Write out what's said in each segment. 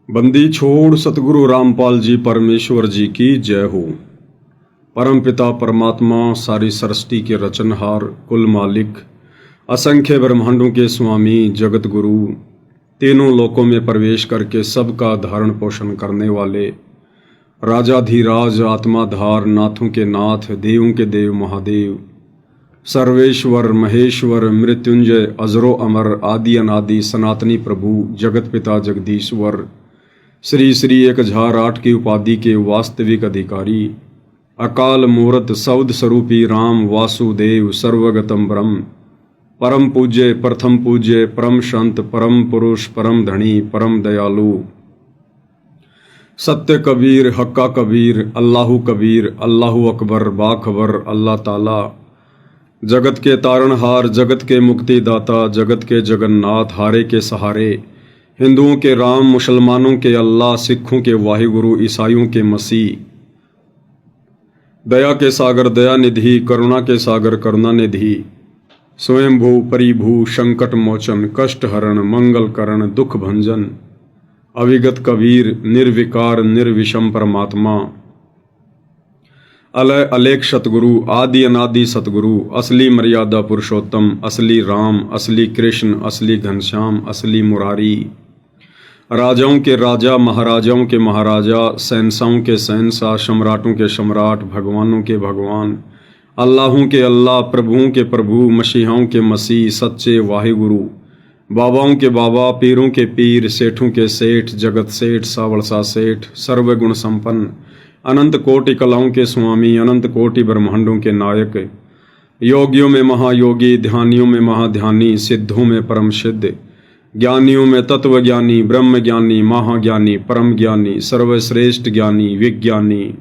बंदी छोड़ सतगुरु रामपाल जी परमेश्वर जी की जय हो। परम पिता परमात्मा सारी सृष्टि के रचनहार, कुल मालिक, असंख्य ब्रह्मांडों के स्वामी, जगत गुरु, तीनों लोकों में प्रवेश करके सबका धारण पोषण करने वाले, राजाधिराज, आत्माधार, नाथों के नाथ, देवों के देव महादेव, सर्वेश्वर महेश्वर, मृत्युंजय, अजरो अमर, आदि अनादि, सनातनी प्रभु, जगत पिता जगदीश्वर, श्री श्री 1008 की उपाधि के वास्तविक अधिकारी, अकाल मूर्त सौद स्वरूपी राम वासुदेव, सर्वगतम ब्रह्म, परम पूज्य, प्रथम पूज्य, परम संत, परम पुरुष, परम धनी, परम दयालु, सत्य कबीर, हक्का कबीर, अल्लाहु कबीर, अल्लाहु अकबर, बाखबर, अल्लाह ताला, जगत के तारणहार, जगत के मुक्तिदाता, जगत के जगन्नाथ, हारे के सहारे, हिंदुओं के राम, मुसलमानों के अल्लाह, सिखों के वाहिगुरु, ईसाइयों के मसीह, दया के सागर दया निधि, करुणा के सागर करुणा निधि, स्वयंभू परिभू, संकट मोचन, कष्ट हरण, मंगल करण, दुख भंजन, अविगत कबीर, निर्विकार निर्विषम परमात्मा, अलय अलेख सतगुरु, आदि अनादि सतगुरु, असली मर्यादा पुरुषोत्तम, असली राम, असली कृष्ण, असली घनश्याम, असली मुरारी, राजाओं के राजा, महाराजाओं के महाराजा, शहंशाहों के शहंशाह, सम्राटों के सम्राट, भगवानों के भगवान, अल्लाहों के अल्लाह, प्रभुओं के प्रभु, मसीहाओं के मसीह, सच्चे वाहिगुरु, बाबाओं के बाबा, पीरों के पीर, सेठों के सेठ, जगत सेठ, सावड़सा सेठ, सर्वगुण संपन्न, अनंत कोटि कलाओं के स्वामी, अनंत कोटि ब्रह्मांडों के नायक, योगियों में महायोगी, ध्यानियों में महाध्यानी, सिद्धों में परम सिद्ध, ज्ञानियों में तत्व ज्ञानी, ब्रह्म ज्ञानी, महाज्ञानी, परम ज्ञानी, सर्वश्रेष्ठ ज्ञानी, विज्ञानी,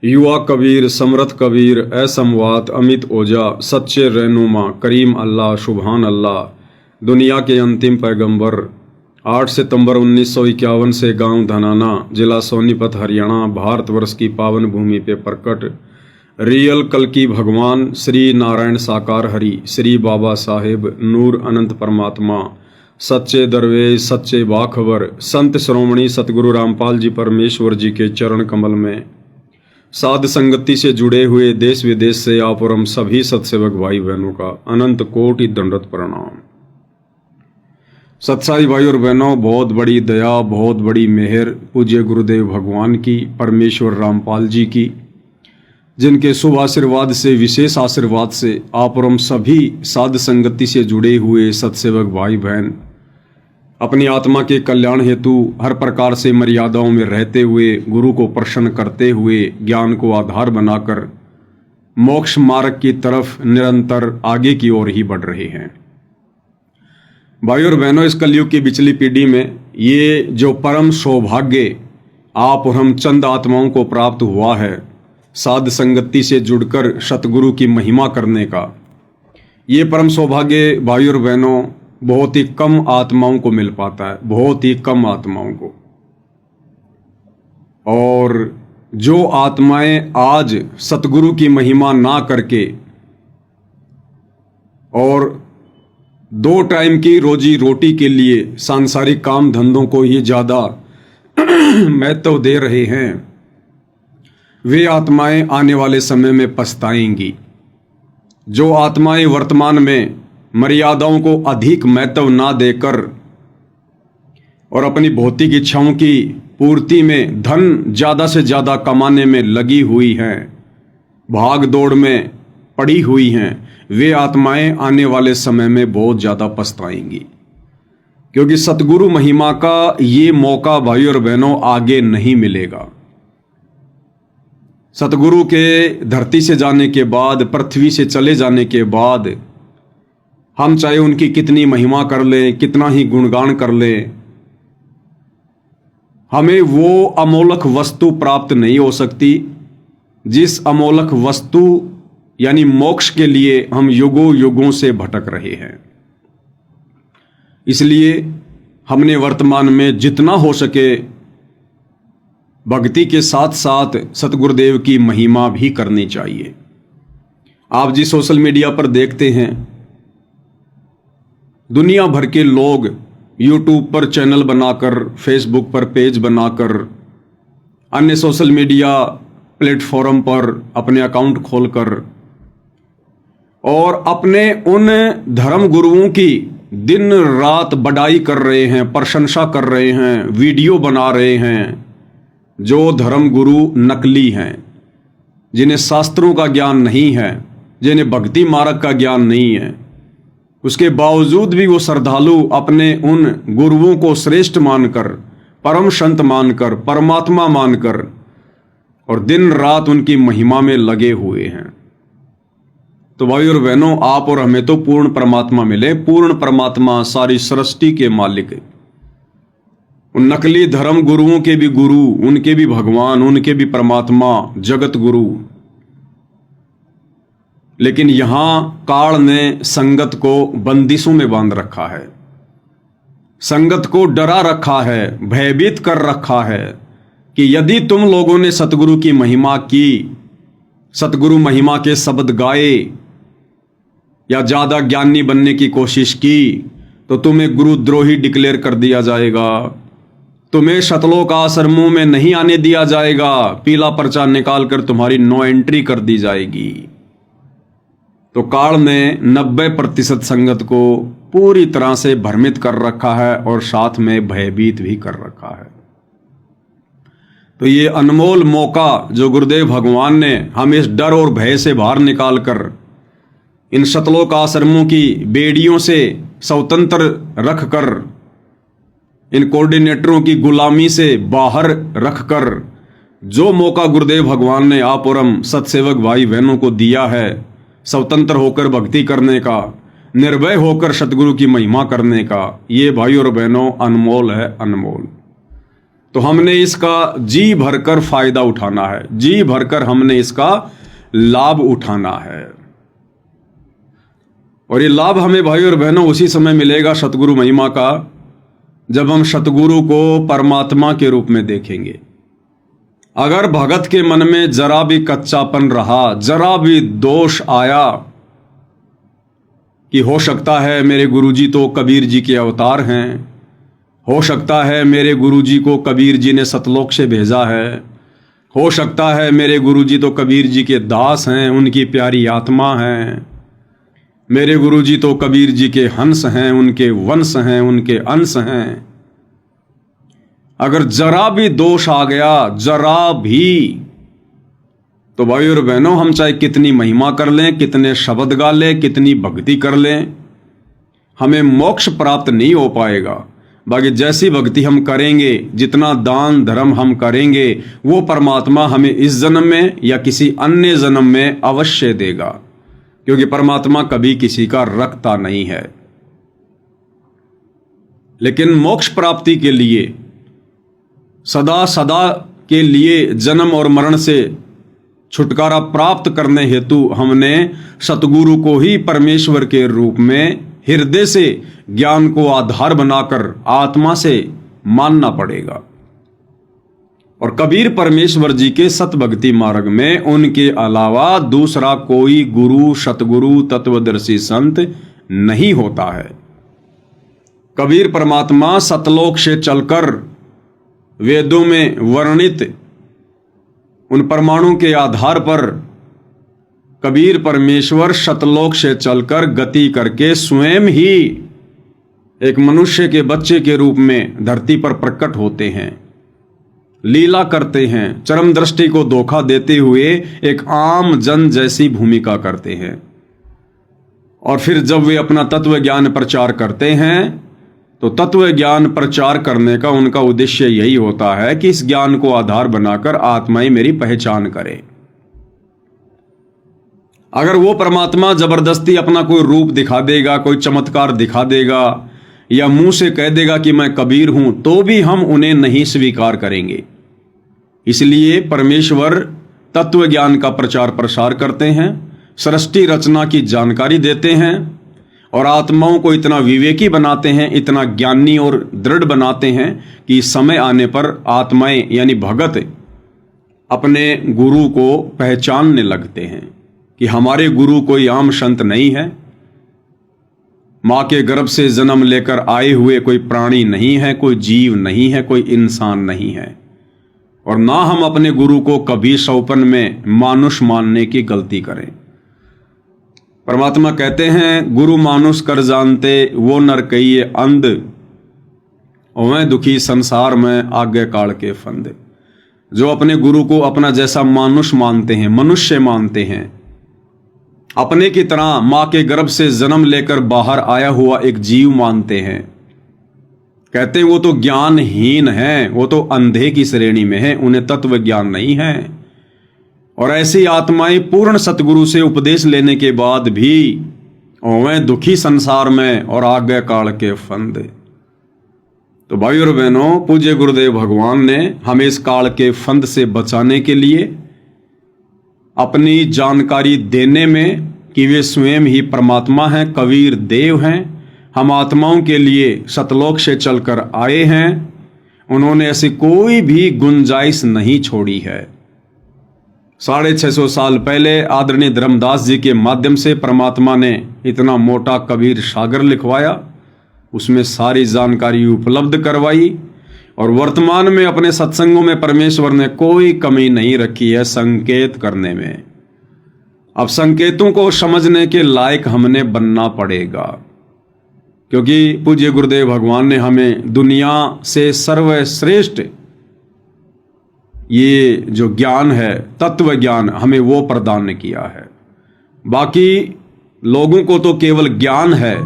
युवा कबीर, समर्थ कबीर, असमवात, अमित ओजा, सच्चे रहनुमा, करीम अल्लाह, सुभान अल्लाह, दुनिया के अंतिम पैगंबर, 8 सितंबर 1951 से गांव धनाना, जिला सोनीपत, हरियाणा, भारतवर्ष की पावन भूमि पे प्रकट रियल कल की भगवान श्री नारायण साकार हरि, श्री बाबा साहेब, नूर अनंत परमात्मा, सच्चे दरवेश, सच्चे बाखबर, संत श्रोमणी सतगुरु रामपाल जी परमेश्वर जी के चरण कमल में साध संगति से जुड़े हुए देश विदेश से आप और हम सभी सत्सेवक भाई बहनों का अनंत कोटि दंडवत प्रणाम। सत्साई भाई और बहनों, बहुत बड़ी दया, बहुत बड़ी मेहर पूज्य गुरुदेव भगवान की, परमेश्वर रामपाल जी की, जिनके शुभ आशीर्वाद से, विशेष आशीर्वाद से आप और हम सभी साध संगति से जुड़े हुए सत्सेवक भाई बहन अपनी आत्मा के कल्याण हेतु हर प्रकार से मर्यादाओं में रहते हुए, गुरु को प्रसन्न करते हुए, ज्ञान को आधार बनाकर मोक्ष मार्ग की तरफ निरंतर आगे की ओर ही बढ़ रहे हैं। भाई और बहनों, इस कलयुग की पिछली पीढ़ी में ये जो परम सौभाग्य आप और हम चंद आत्माओं को प्राप्त हुआ है, साध संगति से जुड़कर सतगुरु की महिमा करने का, ये परम सौभाग्य भाई और बहनों बहुत ही कम आत्माओं को मिल पाता है, बहुत ही कम आत्माओं को। और जो आत्माएं आज सतगुरु की महिमा ना करके और 2 टाइम की रोजी रोटी के लिए सांसारिक काम धंधों को ही ज्यादा महत्व दे रहे हैं, वे आत्माएं आने वाले समय में पछताएंगी। जो आत्माएं वर्तमान में मर्यादाओं को अधिक महत्व ना देकर और अपनी भौतिक इच्छाओं की पूर्ति में धन ज्यादा से ज्यादा कमाने में लगी हुई हैं, भाग दौड़ में पड़ी हुई हैं, वे आत्माएं आने वाले समय में बहुत ज्यादा पछताएंगी, क्योंकि सतगुरु महिमा का ये मौका भाई और बहनों आगे नहीं मिलेगा। सतगुरु के धरती से जाने के बाद, पृथ्वी से चले जाने के बाद, हम चाहे उनकी कितनी महिमा कर लें, कितना ही गुणगान कर लें, हमें वो अमोलक वस्तु प्राप्त नहीं हो सकती जिस अमोलक वस्तु यानी मोक्ष के लिए हम युगों युगों से भटक रहे हैं। इसलिए हमने वर्तमान में जितना हो सके भक्ति के साथ साथ सतगुरुदेव की महिमा भी करनी चाहिए। आप जिस सोशल मीडिया पर देखते हैं, दुनिया भर के लोग यूट्यूब पर चैनल बनाकर, फेसबुक पर पेज बनाकर, अन्य सोशल मीडिया प्लेटफॉर्म पर अपने अकाउंट खोलकर और अपने उन धर्म गुरुओं की दिन रात बड़ाई कर रहे हैं, प्रशंसा कर रहे हैं, वीडियो बना रहे हैं, जो धर्म गुरु नकली हैं, जिन्हें शास्त्रों का ज्ञान नहीं है, जिन्हें भक्ति मार्ग का ज्ञान नहीं है। उसके बावजूद भी वो श्रद्धालु अपने उन गुरुओं को श्रेष्ठ मानकर, परम संत मानकर, परमात्मा मानकर और दिन रात उनकी महिमा में लगे हुए हैं। तो भाई और बहनों, आप और हमें तो पूर्ण परमात्मा मिले। पूर्ण परमात्मा सारी सृष्टि के मालिक है। उन नकली धर्म गुरुओं के भी गुरु, उनके भी भगवान, उनके भी परमात्मा, जगत गुरु। लेकिन यहां काल ने संगत को बंदिशों में बांध रखा है, संगत को डरा रखा है, भयभीत कर रखा है कि यदि तुम लोगों ने सतगुरु की महिमा की, सतगुरु महिमा के शब्द गाए या ज्यादा ज्ञानी बनने की कोशिश की, तो तुम्हें गुरुद्रोही डिक्लेयर कर दिया जाएगा, तुम्हें शतलोक आश्रमों में नहीं आने दिया जाएगा, पीला पर्चा निकाल कर तुम्हारी नो एंट्री कर दी जाएगी। तो काल ने 90% संगत को पूरी तरह से भ्रमित कर रखा है और साथ में भयभीत भी कर रखा है। तो ये अनमोल मौका जो गुरुदेव भगवान ने हमें इस डर और भय से बाहर निकालकर इन शतलोक आश्रमों की बेड़ियों से स्वतंत्र रखकर, इन कोऑर्डिनेटरों की गुलामी से बाहर रखकर, जो मौका गुरुदेव भगवान ने आप और हम सत्सेवक भाई बहनों को दिया है स्वतंत्र होकर भक्ति करने का, निर्भय होकर सतगुरु की महिमा करने का, ये भाई और बहनों अनमोल है, अनमोल। तो हमने इसका जी भरकर फायदा उठाना है, जी भरकर हमने इसका लाभ उठाना है। और ये लाभ हमें भाई और बहनों उसी समय मिलेगा सतगुरु महिमा का, जब हम सतगुरु को परमात्मा के रूप में देखेंगे। अगर भगत के मन में जरा भी कच्चापन रहा, जरा भी दोष आया कि हो सकता है मेरे गुरुजी तो कबीर जी के अवतार हैं, हो सकता है मेरे गुरुजी को कबीर जी ने सतलोक से भेजा है, हो सकता है मेरे गुरुजी तो कबीर जी के दास हैं, उनकी प्यारी आत्मा हैं, मेरे गुरुजी तो कबीर जी के हंस हैं, उनके वंश हैं, उनके अंश हैं। अगर जरा भी दोष आ गया, जरा भी, तो भाई और बहनों हम चाहे कितनी महिमा कर लें, कितने शब्द गा लें, कितनी भक्ति कर लें, हमें मोक्ष प्राप्त नहीं हो पाएगा। बाकी जैसी भक्ति हम करेंगे, जितना दान धर्म हम करेंगे, वो परमात्मा हमें इस जन्म में या किसी अन्य जन्म में अवश्य देगा, क्योंकि परमात्मा कभी किसी का रखता नहीं है। लेकिन मोक्ष प्राप्ति के लिए, सदा सदा के लिए जन्म और मरण से छुटकारा प्राप्त करने हेतु हमने सतगुरु को ही परमेश्वर के रूप में हृदय से ज्ञान को आधार बनाकर आत्मा से मानना पड़ेगा। और कबीर परमेश्वर जी के सतभक्ति मार्ग में उनके अलावा दूसरा कोई गुरु, सतगुरु, तत्वदर्शी संत नहीं होता है। कबीर परमात्मा सतलोक से चलकर वेदों में वर्णित उन परमाणु के आधार पर कबीर परमेश्वर सतलोक से चलकर गति करके स्वयं ही एक मनुष्य के बच्चे के रूप में धरती पर प्रकट होते हैं, लीला करते हैं, चरम दृष्टि को धोखा देते हुए एक आम जन जैसी भूमिका करते हैं। और फिर जब वे अपना तत्व ज्ञान प्रचार करते हैं, तो तत्व ज्ञान प्रचार करने का उनका उद्देश्य यही होता है कि इस ज्ञान को आधार बनाकर आत्माएं मेरी पहचान करें। अगर वो परमात्मा जबरदस्ती अपना कोई रूप दिखा देगा, कोई चमत्कार दिखा देगा या मुंह से कह देगा कि मैं कबीर हूं, तो भी हम उन्हें नहीं स्वीकार करेंगे। इसलिए परमेश्वर तत्व ज्ञान का प्रचार प्रसार करते हैं, सृष्टि रचना की जानकारी देते हैं और आत्माओं को इतना विवेकी बनाते हैं, इतना ज्ञानी और दृढ़ बनाते हैं कि समय आने पर आत्माएं यानी भगत अपने गुरु को पहचानने लगते हैं कि हमारे गुरु कोई आम संत नहीं है, माँ के गर्भ से जन्म लेकर आए हुए कोई प्राणी नहीं है, कोई जीव नहीं है, कोई इंसान नहीं है। और ना हम अपने गुरु को कभी सौपन में मानुष मानने की गलती करें। परमात्मा कहते हैं, गुरु मानुष कर जानते वो नर कहिए अंध, वह दुखी संसार में आगे काल के फंद। जो अपने गुरु को अपना जैसा मानुष मानते हैं, मनुष्य मानते हैं, अपने की तरह माँ के गर्भ से जन्म लेकर बाहर आया हुआ एक जीव मानते हैं, कहते हैं वो तो ज्ञानहीन है, वो तो अंधे की श्रेणी में है, उन्हें तत्व ज्ञान नहीं है। और ऐसी आत्माएं पूर्ण सतगुरु से उपदेश लेने के बाद भी वह दुखी संसार में और आगे काल के फंद। तो भाई और बहनों, पूज्य गुरुदेव भगवान ने हमें इस काल के फंद से बचाने के लिए अपनी जानकारी देने में कि वे स्वयं ही परमात्मा हैं, कबीर देव हैं, हम आत्माओं के लिए सतलोक से चलकर आए हैं, उन्होंने ऐसी कोई भी गुंजाइश नहीं छोड़ी है। 650 साल पहले आदरणीय धर्मदास जी के माध्यम से परमात्मा ने इतना मोटा कबीर सागर लिखवाया, उसमें सारी जानकारी उपलब्ध करवाई। और वर्तमान में अपने सत्संगों में परमेश्वर ने कोई कमी नहीं रखी है संकेत करने में। अब संकेतों को समझने के लायक हमने बनना पड़ेगा, क्योंकि पूज्य गुरुदेव भगवान ने हमें दुनिया से सर्वश्रेष्ठ ये जो ज्ञान है, तत्व ज्ञान, हमें वो प्रदान किया है। बाकी लोगों को तो केवल ज्ञान है,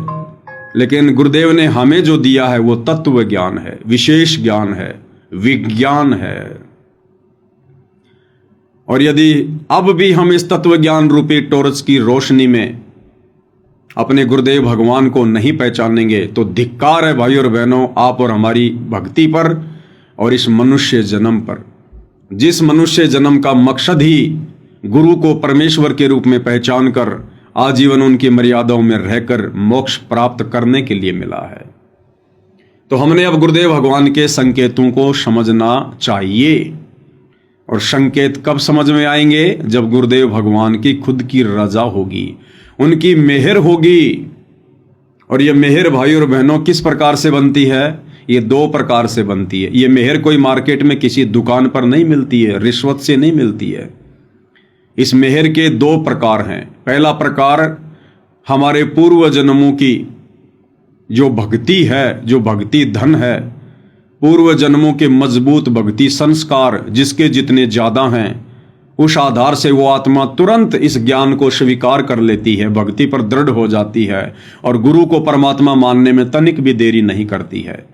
लेकिन गुरुदेव ने हमें जो दिया है वो तत्व ज्ञान है, विशेष ज्ञान है, विज्ञान है। और यदि अब भी हम इस तत्व ज्ञान रूपी टॉर्च की रोशनी में अपने गुरुदेव भगवान को नहीं पहचानेंगे तो धिक्कार है भाई और बहनों, आप और हमारी भक्ति पर और इस मनुष्य जन्म पर, जिस मनुष्य जन्म का मकसद ही गुरु को परमेश्वर के रूप में पहचान कर आजीवन उनकी मर्यादाओं में रहकर मोक्ष प्राप्त करने के लिए मिला है। तो हमने अब गुरुदेव भगवान के संकेतों को समझना चाहिए। और संकेत कब समझ में आएंगे? जब गुरुदेव भगवान की खुद की रजा होगी, उनकी मेहर होगी। और ये मेहर भाई और बहनों किस प्रकार से बनती है? ये 2 प्रकार से बनती है। ये मेहर कोई मार्केट में किसी दुकान पर नहीं मिलती है, रिश्वत से नहीं मिलती है। इस मेहर के 2 प्रकार हैं। पहला प्रकार हमारे पूर्व जन्मों की जो भक्ति है, जो भक्ति धन है, पूर्व जन्मों के मजबूत भक्ति संस्कार जिसके जितने ज्यादा हैं, उस आधार से वो आत्मा तुरंत इस ज्ञान को स्वीकार कर लेती है, भक्ति पर दृढ़ हो जाती है और गुरु को परमात्मा मानने में तनिक भी देरी नहीं करती है।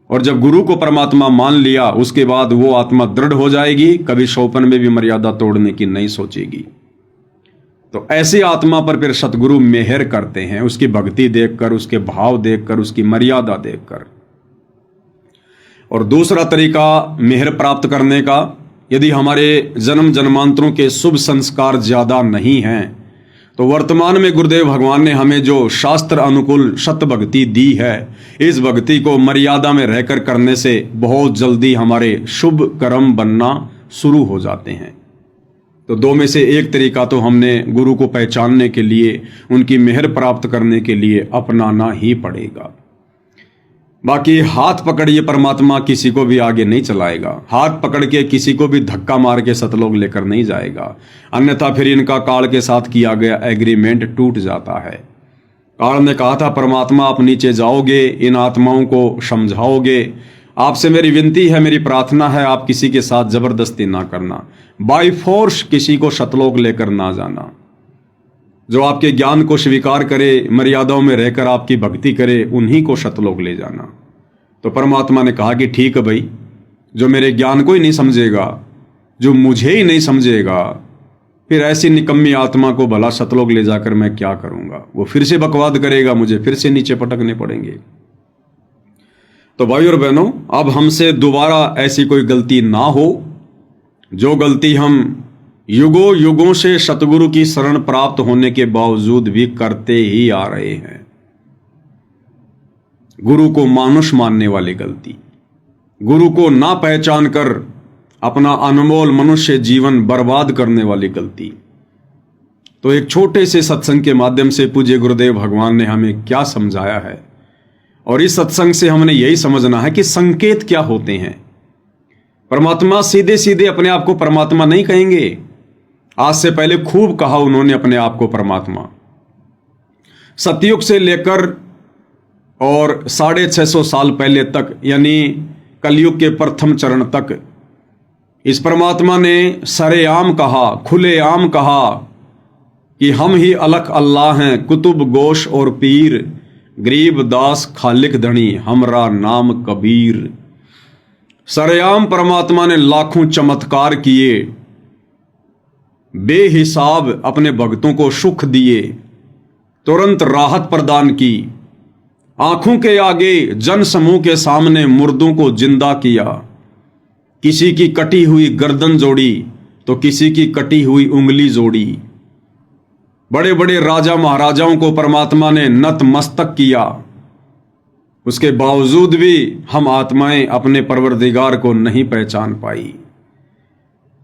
और जब गुरु को परमात्मा मान लिया, उसके बाद वो आत्मा दृढ़ हो जाएगी, कभी सौपन में भी मर्यादा तोड़ने की नहीं सोचेगी। तो ऐसी आत्मा पर फिर सतगुरु मेहर करते हैं, उसकी भक्ति देखकर, उसके भाव देखकर, उसकी मर्यादा देखकर। और दूसरा तरीका मेहर प्राप्त करने का, यदि हमारे जन्म जन्मांतरों के शुभ संस्कार ज्यादा नहीं हैं, तो वर्तमान में गुरुदेव भगवान ने हमें जो शास्त्र अनुकूल सत भक्ति दी है, इस भक्ति को मर्यादा में रहकर करने से बहुत जल्दी हमारे शुभ कर्म बनना शुरू हो जाते हैं। तो 2 में से एक तरीका तो हमने गुरु को पहचानने के लिए, उनकी मेहर प्राप्त करने के लिए अपनाना ही पड़ेगा। बाकी हाथ पकड़िए परमात्मा किसी को भी आगे नहीं चलाएगा। हाथ पकड़ के किसी को भी धक्का मार के सतलोक लेकर नहीं जाएगा, अन्यथा फिर इनका काल के साथ किया गया एग्रीमेंट टूट जाता है। काल ने कहा था, परमात्मा आप नीचे जाओगे, इन आत्माओं को समझाओगे, आपसे मेरी विनती है, मेरी प्रार्थना है, आप किसी के साथ जबरदस्ती ना करना, बाय फोर्स किसी को सतलोक लेकर ना जाना। जो आपके ज्ञान को स्वीकार करे, मर्यादाओं में रहकर आपकी भक्ति करे, उन्हीं को सतलोक ले जाना। तो परमात्मा ने कहा कि ठीक है भाई, जो मेरे ज्ञान को ही नहीं समझेगा, जो मुझे ही नहीं समझेगा, फिर ऐसी निकम्मी आत्मा को भला सतलोक ले जाकर मैं क्या करूंगा? वो फिर से बकवाद करेगा, मुझे फिर से नीचे पटकने पड़ेंगे। तो भाई और बहनों, अब हमसे दोबारा ऐसी कोई गलती ना हो, जो गलती हम युगों युगों से सतगुरु की शरण प्राप्त होने के बावजूद भी करते ही आ रहे हैं। गुरु को मानुष मानने वाली गलती, गुरु को ना पहचान कर अपना अनमोल मनुष्य जीवन बर्बाद करने वाली गलती, तो एक छोटे से सत्संग के माध्यम से पूज्य गुरुदेव भगवान ने हमें क्या समझाया है, और इस सत्संग से हमने यही समझना है कि संकेत क्या होते हैं। परमात्मा सीधे सीधे अपने आप को परमात्मा नहीं कहेंगे। आज से पहले खूब कहा उन्होंने अपने आप को परमात्मा। सतयुग से लेकर और 650 साल पहले तक, यानी कलयुग के प्रथम चरण तक, इस परमात्मा ने सरेआम कहा, खुलेआम कहा कि हम ही अलख अल्लाह हैं, कुतुब गोश और पीर, गरीब दास खालिक धनी, हमरा नाम कबीर। सरेआम परमात्मा ने लाखों चमत्कार किए, बेहिसाब अपने भक्तों को सुख दिए, तुरंत राहत प्रदान की, आंखों के आगे जन समूह के सामने मुर्दों को जिंदा किया, किसी की कटी हुई गर्दन जोड़ी तो किसी की कटी हुई उंगली जोड़ी। बड़े बड़े राजा महाराजाओं को परमात्मा ने नतमस्तक किया। उसके बावजूद भी हम आत्माएं अपने परवरदिगार को नहीं पहचान पाई।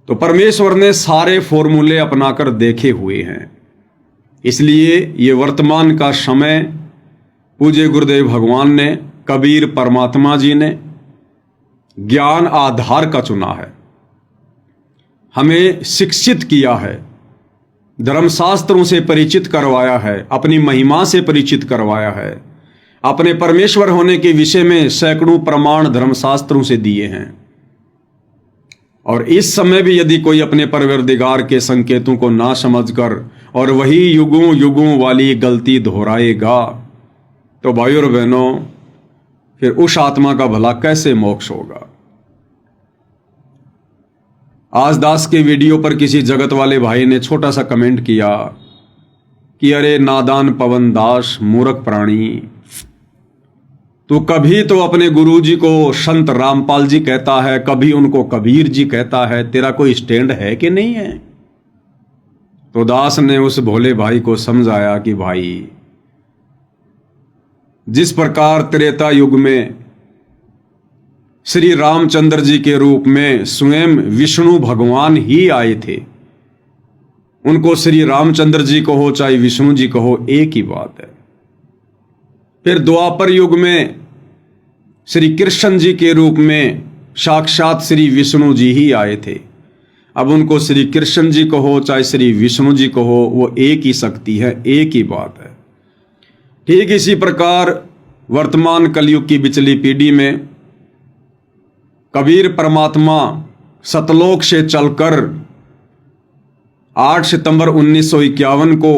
तो परमेश्वर ने सारे फॉर्मूले अपनाकर देखे हुए हैं। इसलिए ये वर्तमान का समय पूज्य गुरुदेव भगवान ने, कबीर परमात्मा जी ने ज्ञान आधार का चुना है, हमें शिक्षित किया है, धर्मशास्त्रों से परिचित करवाया है, अपनी महिमा से परिचित करवाया है, अपने परमेश्वर होने के विषय में सैकड़ों प्रमाण धर्मशास्त्रों से दिए हैं। और इस समय भी यदि कोई अपने परवरदिगार के संकेतों को ना समझकर और वही युगों युगों वाली गलती दोहराएगा, तो भाइयों और बहनों, फिर उस आत्मा का भला कैसे मोक्ष होगा। आज दास के वीडियो पर किसी जगत वाले भाई ने छोटा सा कमेंट किया कि अरे नादान पवन दास, मूर्ख प्राणी, तू कभी तो अपने गुरुजी को संत रामपाल जी कहता है, कभी उनको कबीर जी कहता है, तेरा कोई स्टैंड है कि नहीं है। तो दास ने उस भोले भाई को समझाया कि भाई, जिस प्रकार त्रेता युग में श्री रामचंद्र जी के रूप में स्वयं विष्णु भगवान ही आए थे, उनको श्री रामचंद्र जी कहो चाहे विष्णु जी कहो, एक ही बात है। फिर द्वापर युग में श्री कृष्ण जी के रूप में साक्षात श्री विष्णु जी ही आए थे। अब उनको श्री कृष्ण जी कहो चाहे श्री विष्णु जी कहो, वो एक ही शक्ति है, एक ही बात है। ठीक इसी प्रकार वर्तमान कलयुग की बिचली पीढ़ी में कबीर परमात्मा सतलोक से चलकर 8 सितंबर 1951 को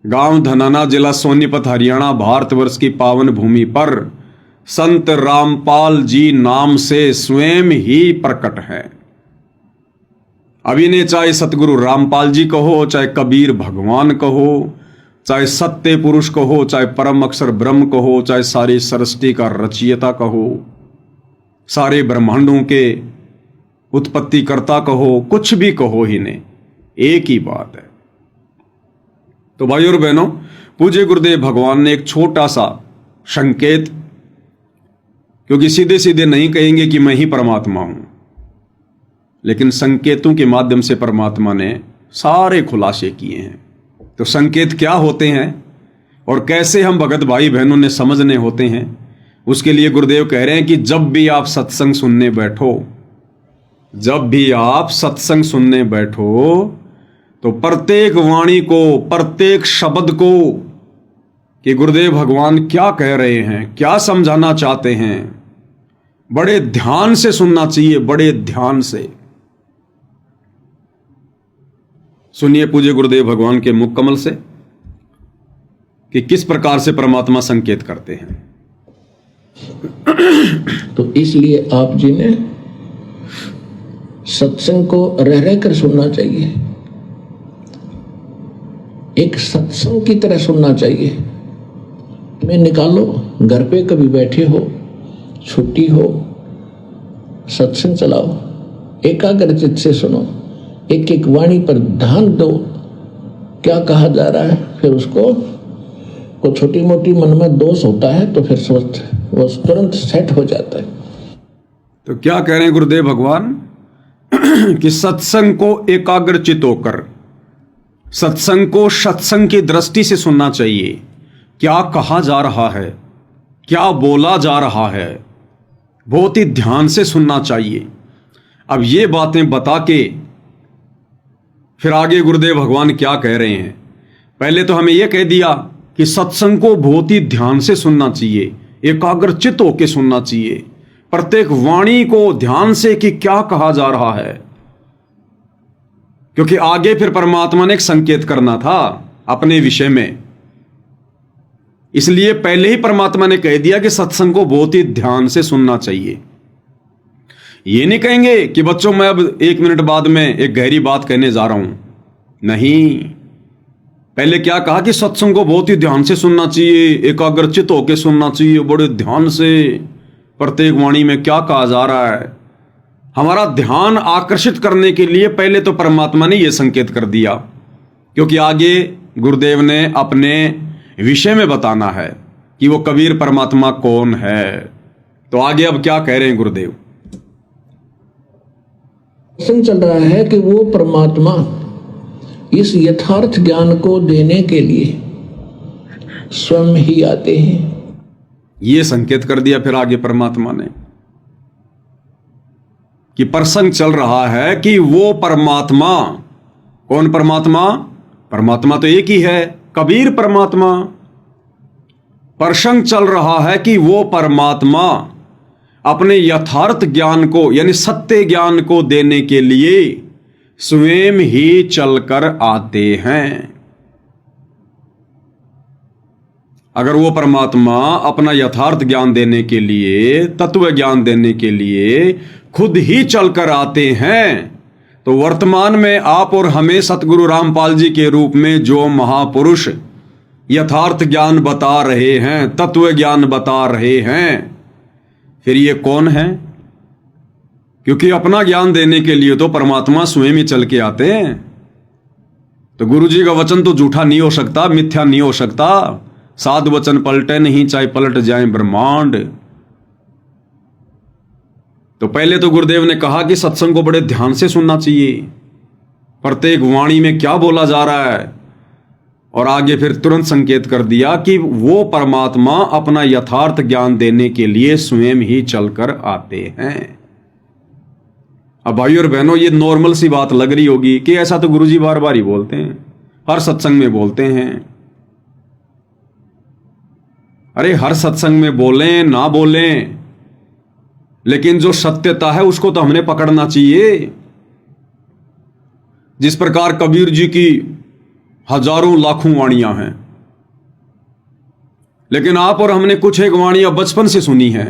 गांव धनाना, जिला सोनीपत, हरियाणा, भारतवर्ष की पावन भूमि पर संत रामपाल जी नाम से स्वयं ही प्रकट है। अभी ने चाहे सतगुरु रामपाल जी कहो, चाहे कबीर भगवान कहो, चाहे सत्य पुरुष कहो, चाहे परम अक्षर ब्रह्म कहो, चाहे सारी सृष्टि का रचयिता कहो, सारे ब्रह्मांडों के उत्पत्तिकर्ता कहो, कुछ भी कहो ही ने, एक ही बात है। तो भाइयों और बहनों, पूज्य गुरुदेव भगवान ने एक छोटा सा संकेत, क्योंकि सीधे सीधे नहीं कहेंगे कि मैं ही परमात्मा हूं, लेकिन संकेतों के माध्यम से परमात्मा ने सारे खुलासे किए हैं। तो संकेत क्या होते हैं और कैसे हम भगत भाई बहनों ने समझने होते हैं, उसके लिए गुरुदेव कह रहे हैं कि जब भी आप सत्संग सुनने बैठो, जब भी आप सत्संग सुनने बैठो, तो प्रत्येक वाणी को, प्रत्येक शब्द को कि गुरुदेव भगवान क्या कह रहे हैं, क्या समझाना चाहते हैं, बड़े ध्यान से सुनना चाहिए, बड़े ध्यान से सुनिए पूज्य गुरुदेव भगवान के मुख कमल से कि किस प्रकार से परमात्मा संकेत करते हैं। तो इसलिए आप जी ने सत्संग को रह रह कर सुनना चाहिए, एक सत्संग की तरह सुनना चाहिए। तुम्हें निकालो, घर पे कभी बैठे हो, छुट्टी हो, सत्संग चलाओ, एकाग्रचित से सुनो, एक एक वाणी पर ध्यान दो, क्या कहा जा रहा है। फिर उसको को छोटी मोटी मन में दोष होता है तो फिर सोच वो तुरंत सेट हो जाता है। तो क्या कह रहे हैं गुरुदेव भगवान कि सत्संग को एकाग्रचित होकर सत्संग को सत्संग की दृष्टि से सुनना चाहिए। क्या कहा जा रहा है, क्या बोला जा रहा है, बहुत ही ध्यान से सुनना चाहिए। अब ये बातें बता के फिर आगे गुरुदेव भगवान क्या कह रहे हैं। पहले तो हमें यह कह दिया कि सत्संग को बहुत ही ध्यान से सुनना चाहिए, एकाग्रचित होकर सुनना चाहिए, प्रत्येक वाणी को ध्यान से कि क्या कहा जा रहा है, क्योंकि आगे फिर परमात्मा ने एक संकेत करना था अपने विषय में। इसलिए पहले ही परमात्मा ने कह दिया कि सत्संग को बहुत ही ध्यान से सुनना चाहिए। ये नहीं कहेंगे कि बच्चों मैं अब 1 मिनट बाद में एक गहरी बात कहने जा रहा हूं, नहीं। पहले क्या कहा कि सत्संग को बहुत ही ध्यान से सुनना चाहिए, एकाग्रचित होकर सुनना चाहिए, बड़े ध्यान से प्रत्येक वाणी में क्या कहा जा रहा है। हमारा ध्यान आकर्षित करने के लिए पहले तो परमात्मा ने यह संकेत कर दिया, क्योंकि आगे गुरुदेव ने अपने विषय में बताना है कि वो कबीर परमात्मा कौन है। तो आगे अब क्या कह रहे हैं गुरुदेव। प्रश्न चल रहा है कि वो परमात्मा इस यथार्थ ज्ञान को देने के लिए स्वयं ही आते हैं। ये संकेत कर दिया फिर आगे परमात्मा ने कि प्रसंग चल रहा है कि वो परमात्मा, कौन परमात्मा? परमात्मा तो एक ही है, कबीर परमात्मा। प्रसंग चल रहा है कि वो परमात्मा अपने यथार्थ ज्ञान को यानी सत्य ज्ञान को देने के लिए स्वयं ही चलकर आते हैं। अगर वो परमात्मा अपना यथार्थ ज्ञान देने के लिए, तत्व ज्ञान देने के लिए खुद ही चलकर आते हैं, तो वर्तमान में आप और हमें सतगुरु रामपाल जी के रूप में जो महापुरुष यथार्थ ज्ञान बता रहे हैं, तत्व ज्ञान बता रहे हैं, फिर ये कौन है? क्योंकि अपना ज्ञान देने के लिए तो परमात्मा स्वयं ही चल के आते हैं। तो गुरु जी का वचन तो झूठा नहीं हो सकता, मिथ्या नहीं हो सकता। साध वचन पलटे नहीं, चाहे पलट जाए ब्रह्मांड। तो पहले तो गुरुदेव ने कहा कि सत्संग को बड़े ध्यान से सुनना चाहिए, प्रत्येक वाणी में क्या बोला जा रहा है, और आगे फिर तुरंत संकेत कर दिया कि वो परमात्मा अपना यथार्थ ज्ञान देने के लिए स्वयं ही चलकर आते हैं। अब भाइयों और बहनों, ये नॉर्मल सी बात लग रही होगी कि ऐसा तो गुरुजी बार बार ही बोलते हैं, हर सत्संग में बोलते हैं। अरे हर सत्संग में बोलें ना बोलें, लेकिन जो सत्यता है उसको तो हमने पकड़ना चाहिए। जिस प्रकार कबीर जी की हजारों लाखों वाणियां हैं, लेकिन आप और हमने कुछ एक वाणियां बचपन से सुनी हैं।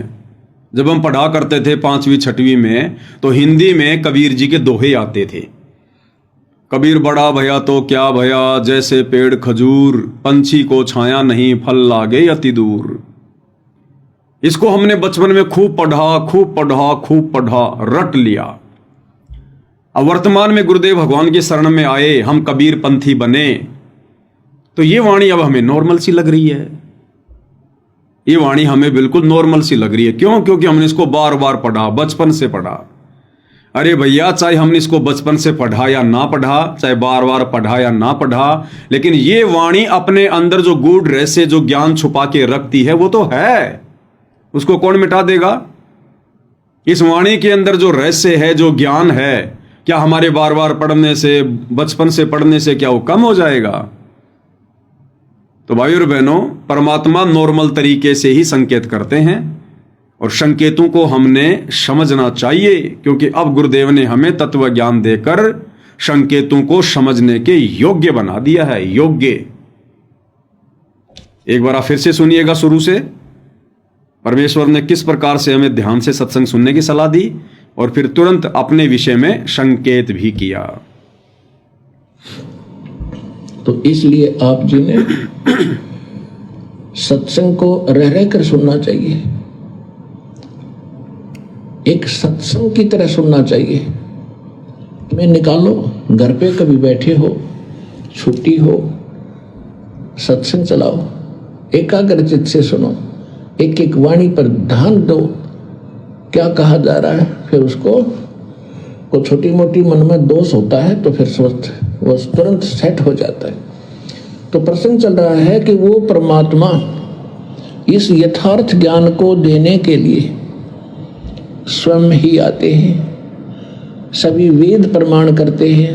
जब हम पढ़ा करते थे 5वीं 6वीं में, तो हिंदी में कबीर जी के दोहे आते थे। कबीर बड़ा भया तो क्या भया, जैसे पेड़ खजूर, पंछी को छाया नहीं, फल लागे अति दूर। इसको हमने बचपन में खूब पढ़ा, खूब पढ़ा, खूब पढ़ा, रट लिया। अब वर्तमान में गुरुदेव भगवान की शरण में आए, हम कबीर पंथी बने, तो ये वाणी अब हमें नॉर्मल सी लग रही है। ये वाणी हमें बिल्कुल नॉर्मल सी लग रही है। क्यों? क्योंकि हमने इसको बार बार पढ़ा, बचपन से पढ़ा। अरे भैया, चाहे हमने इसको बचपन से पढ़ा या ना पढ़ा, चाहे बार बार पढ़ा या ना पढ़ा, लेकिन ये वाणी अपने अंदर जो गूढ़ रहस्य, जो ज्ञान छुपा के रखती है, वो तो है। उसको कौन मिटा देगा? इस वाणी के अंदर जो रहस्य है, जो ज्ञान है, क्या हमारे बार बार पढ़ने से, बचपन से पढ़ने से क्या वो कम हो जाएगा? तो भाइयों और बहनों, परमात्मा नॉर्मल तरीके से ही संकेत करते हैं, और संकेतों को हमने समझना चाहिए, क्योंकि अब गुरुदेव ने हमें तत्व ज्ञान देकर संकेतों को समझने के योग्य बना दिया है। योग्य। एक बार फिर से सुनिएगा शुरू से। परमेश्वर ने किस प्रकार से हमें ध्यान से सत्संग सुनने की सलाह दी, और फिर तुरंत अपने विषय में संकेत भी किया। तो इसलिए आप जी ने सत्संग को रह रह कर सुनना चाहिए, एक सत्संग की तरह सुनना चाहिए। तुम्हें निकालो, घर पे कभी बैठे हो, छुट्टी हो, सत्संग चलाओ, एकाग्रचित से सुनो, एक एक वाणी पर ध्यान दो, क्या कहा जा रहा है। फिर उसको को छोटी मोटी मन में दोष होता है तो फिर स्वस्थ वो तुरंत सेट हो जाता है। तो प्रसंग चल रहा है कि वो परमात्मा इस यथार्थ ज्ञान को देने के लिए स्वयं ही आते हैं। सभी वेद प्रमाण करते हैं।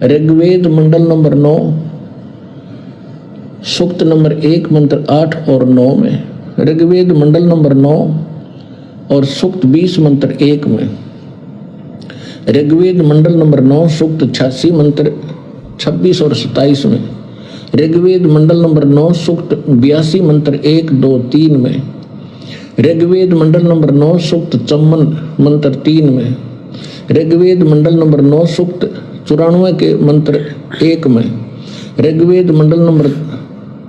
ऋग्वेद मंडल नंबर 9 सूक्त नंबर 1 मंत्र 8 और 9 में, ऋग्वेद मंडल नंबर 9 और सूक्त 20 मंत्र 1 में, ऋग्वेद मंडल नंबर 9 सूक्त 86 मंत्र 26 और 27 में, ऋग्वेद मंडल नंबर 9 सूक्त 82 मंत्र 1, 2, 3 में, ऋग्वेद मंडल नंबर 9 सूक्त 54 मंत्र 3 में, ऋग्वेद मंडल नंबर 9 सूक्त 94 के मंत्र 1 में, ऋग्वेद मंडल नंबर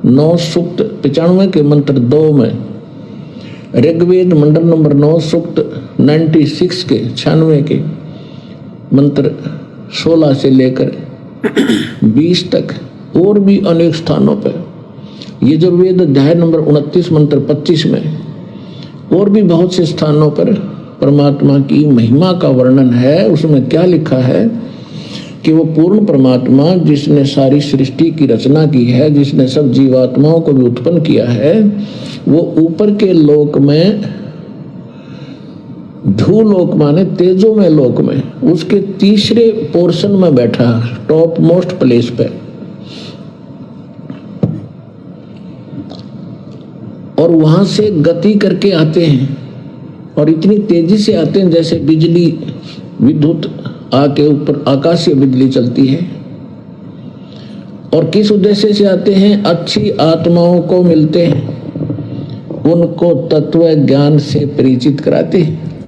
9 सूक्त 95 के मंत्र 2 में, ऋग्वेद मंडल नंबर 9 सूक्त 96 के 96 के मंत्र 16 से लेकर 20 तक, और भी अनेक स्थानों पर, यजुर्वेद अध्याय नंबर 29 मंत्र 25 में, और भी बहुत से स्थानों पर परमात्मा की महिमा का वर्णन है। उसमें क्या लिखा है कि वो पूर्ण परमात्मा जिसने सारी सृष्टि की रचना की है, जिसने सब जीवात्माओं को भी उत्पन्न किया है, वो ऊपर के लोक में, भूलोक माने तेजो में लोक में, उसके तीसरे पोर्शन में बैठा, टॉप मोस्ट प्लेस पे, और वहां से गति करके आते हैं, और इतनी तेजी से आते हैं जैसे बिजली विद्युत आके ऊपर आकाशीय बिजली चलती है। और किस उद्देश्य से आते हैं? अच्छी आत्माओं को मिलते हैं, उनको तत्व ज्ञान से परिचित कराते हैं।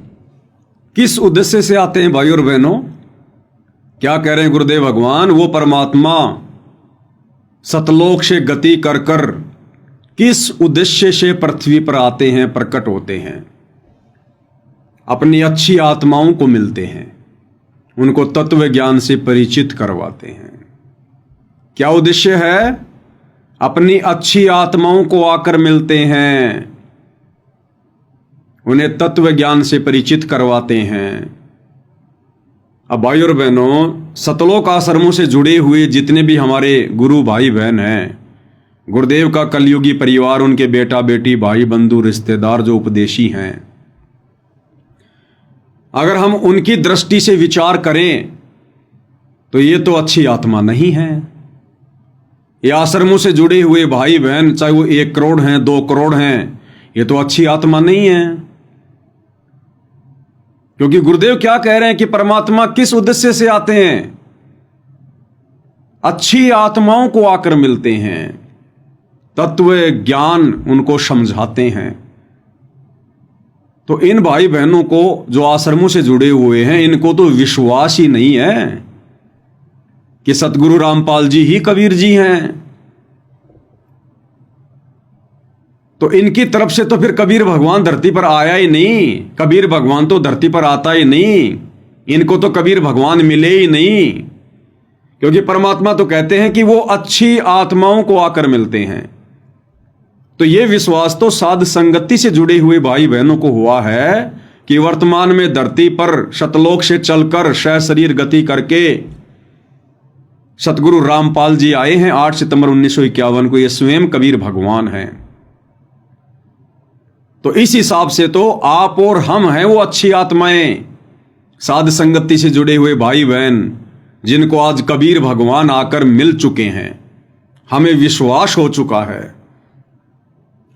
किस उद्देश्य से आते हैं भाई और बहनों? क्या कह रहे हैं गुरुदेव भगवान? वो परमात्मा सतलोक से गति कर कर किस उद्देश्य से पृथ्वी पर आते हैं, प्रकट होते हैं? अपनी अच्छी आत्माओं को मिलते हैं, उनको तत्व ज्ञान से परिचित करवाते हैं। क्या उद्देश्य है? अपनी अच्छी आत्माओं को आकर मिलते हैं, उन्हें तत्व ज्ञान से परिचित करवाते हैं। अब भाई और बहनों, सतलोक आश्रमों से जुड़े हुए जितने भी हमारे गुरु भाई बहन हैं, गुरुदेव का कलयुगी परिवार, उनके बेटा बेटी, भाई बंधु, रिश्तेदार जो उपदेशी हैं, अगर हम उनकी दृष्टि से विचार करें तो ये तो अच्छी आत्मा नहीं है। ये आश्रमों से जुड़े हुए भाई बहन, चाहे वो 1 करोड़ हैं, 2 करोड़ हैं, ये तो अच्छी आत्मा नहीं है। क्योंकि गुरुदेव क्या कह रहे हैं कि परमात्मा किस उद्देश्य से आते हैं? अच्छी आत्माओं को आकर मिलते हैं, तत्व ज्ञान उनको समझाते हैं। तो इन भाई बहनों को जो आश्रमों से जुड़े हुए हैं, इनको तो विश्वास ही नहीं है कि सतगुरु रामपाल जी ही कबीर जी हैं। तो इनकी तरफ से तो फिर कबीर भगवान धरती पर आया ही नहीं। कबीर भगवान तो धरती पर आता ही नहीं, इनको तो कबीर भगवान मिले ही नहीं। क्योंकि परमात्मा तो कहते हैं कि वो अच्छी आत्माओं को आकर मिलते हैं। तो ये विश्वास तो साध संगति से जुड़े हुए भाई बहनों को हुआ है कि वर्तमान में धरती पर शतलोक से चलकर शरीर गति करके सतगुरु रामपाल जी आए हैं 8 सितंबर 1951 को। ये स्वयं कबीर भगवान हैं। तो इस हिसाब से तो आप और हम हैं वो अच्छी आत्माएं, साध संगति से जुड़े हुए भाई बहन, जिनको आज कबीर भगवान आकर मिल चुके हैं। हमें विश्वास हो चुका है।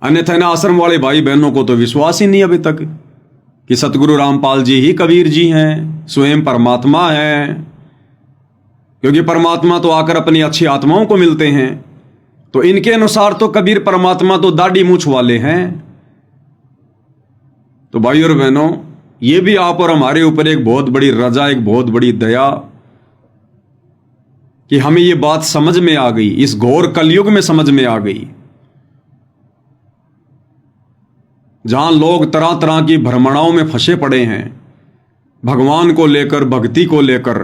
अन्यथा इन आश्रम वाले भाई बहनों को तो विश्वास ही नहीं अभी तक कि सतगुरु रामपाल जी ही कबीर जी हैं, स्वयं परमात्मा हैं। क्योंकि परमात्मा तो आकर अपनी अच्छी आत्माओं को मिलते हैं। तो इनके अनुसार तो कबीर परमात्मा तो दाढ़ी मूछ वाले हैं। तो भाई और बहनों, ये भी आप और हमारे ऊपर एक बहुत बड़ी रजा, एक बहुत बड़ी दया कि हमें ये बात समझ में आ गई, इस घोर कलयुग में समझ में आ गई, जहां लोग तरह तरह की भ्रमणाओं में फंसे पड़े हैं, भगवान को लेकर, भक्ति को लेकर।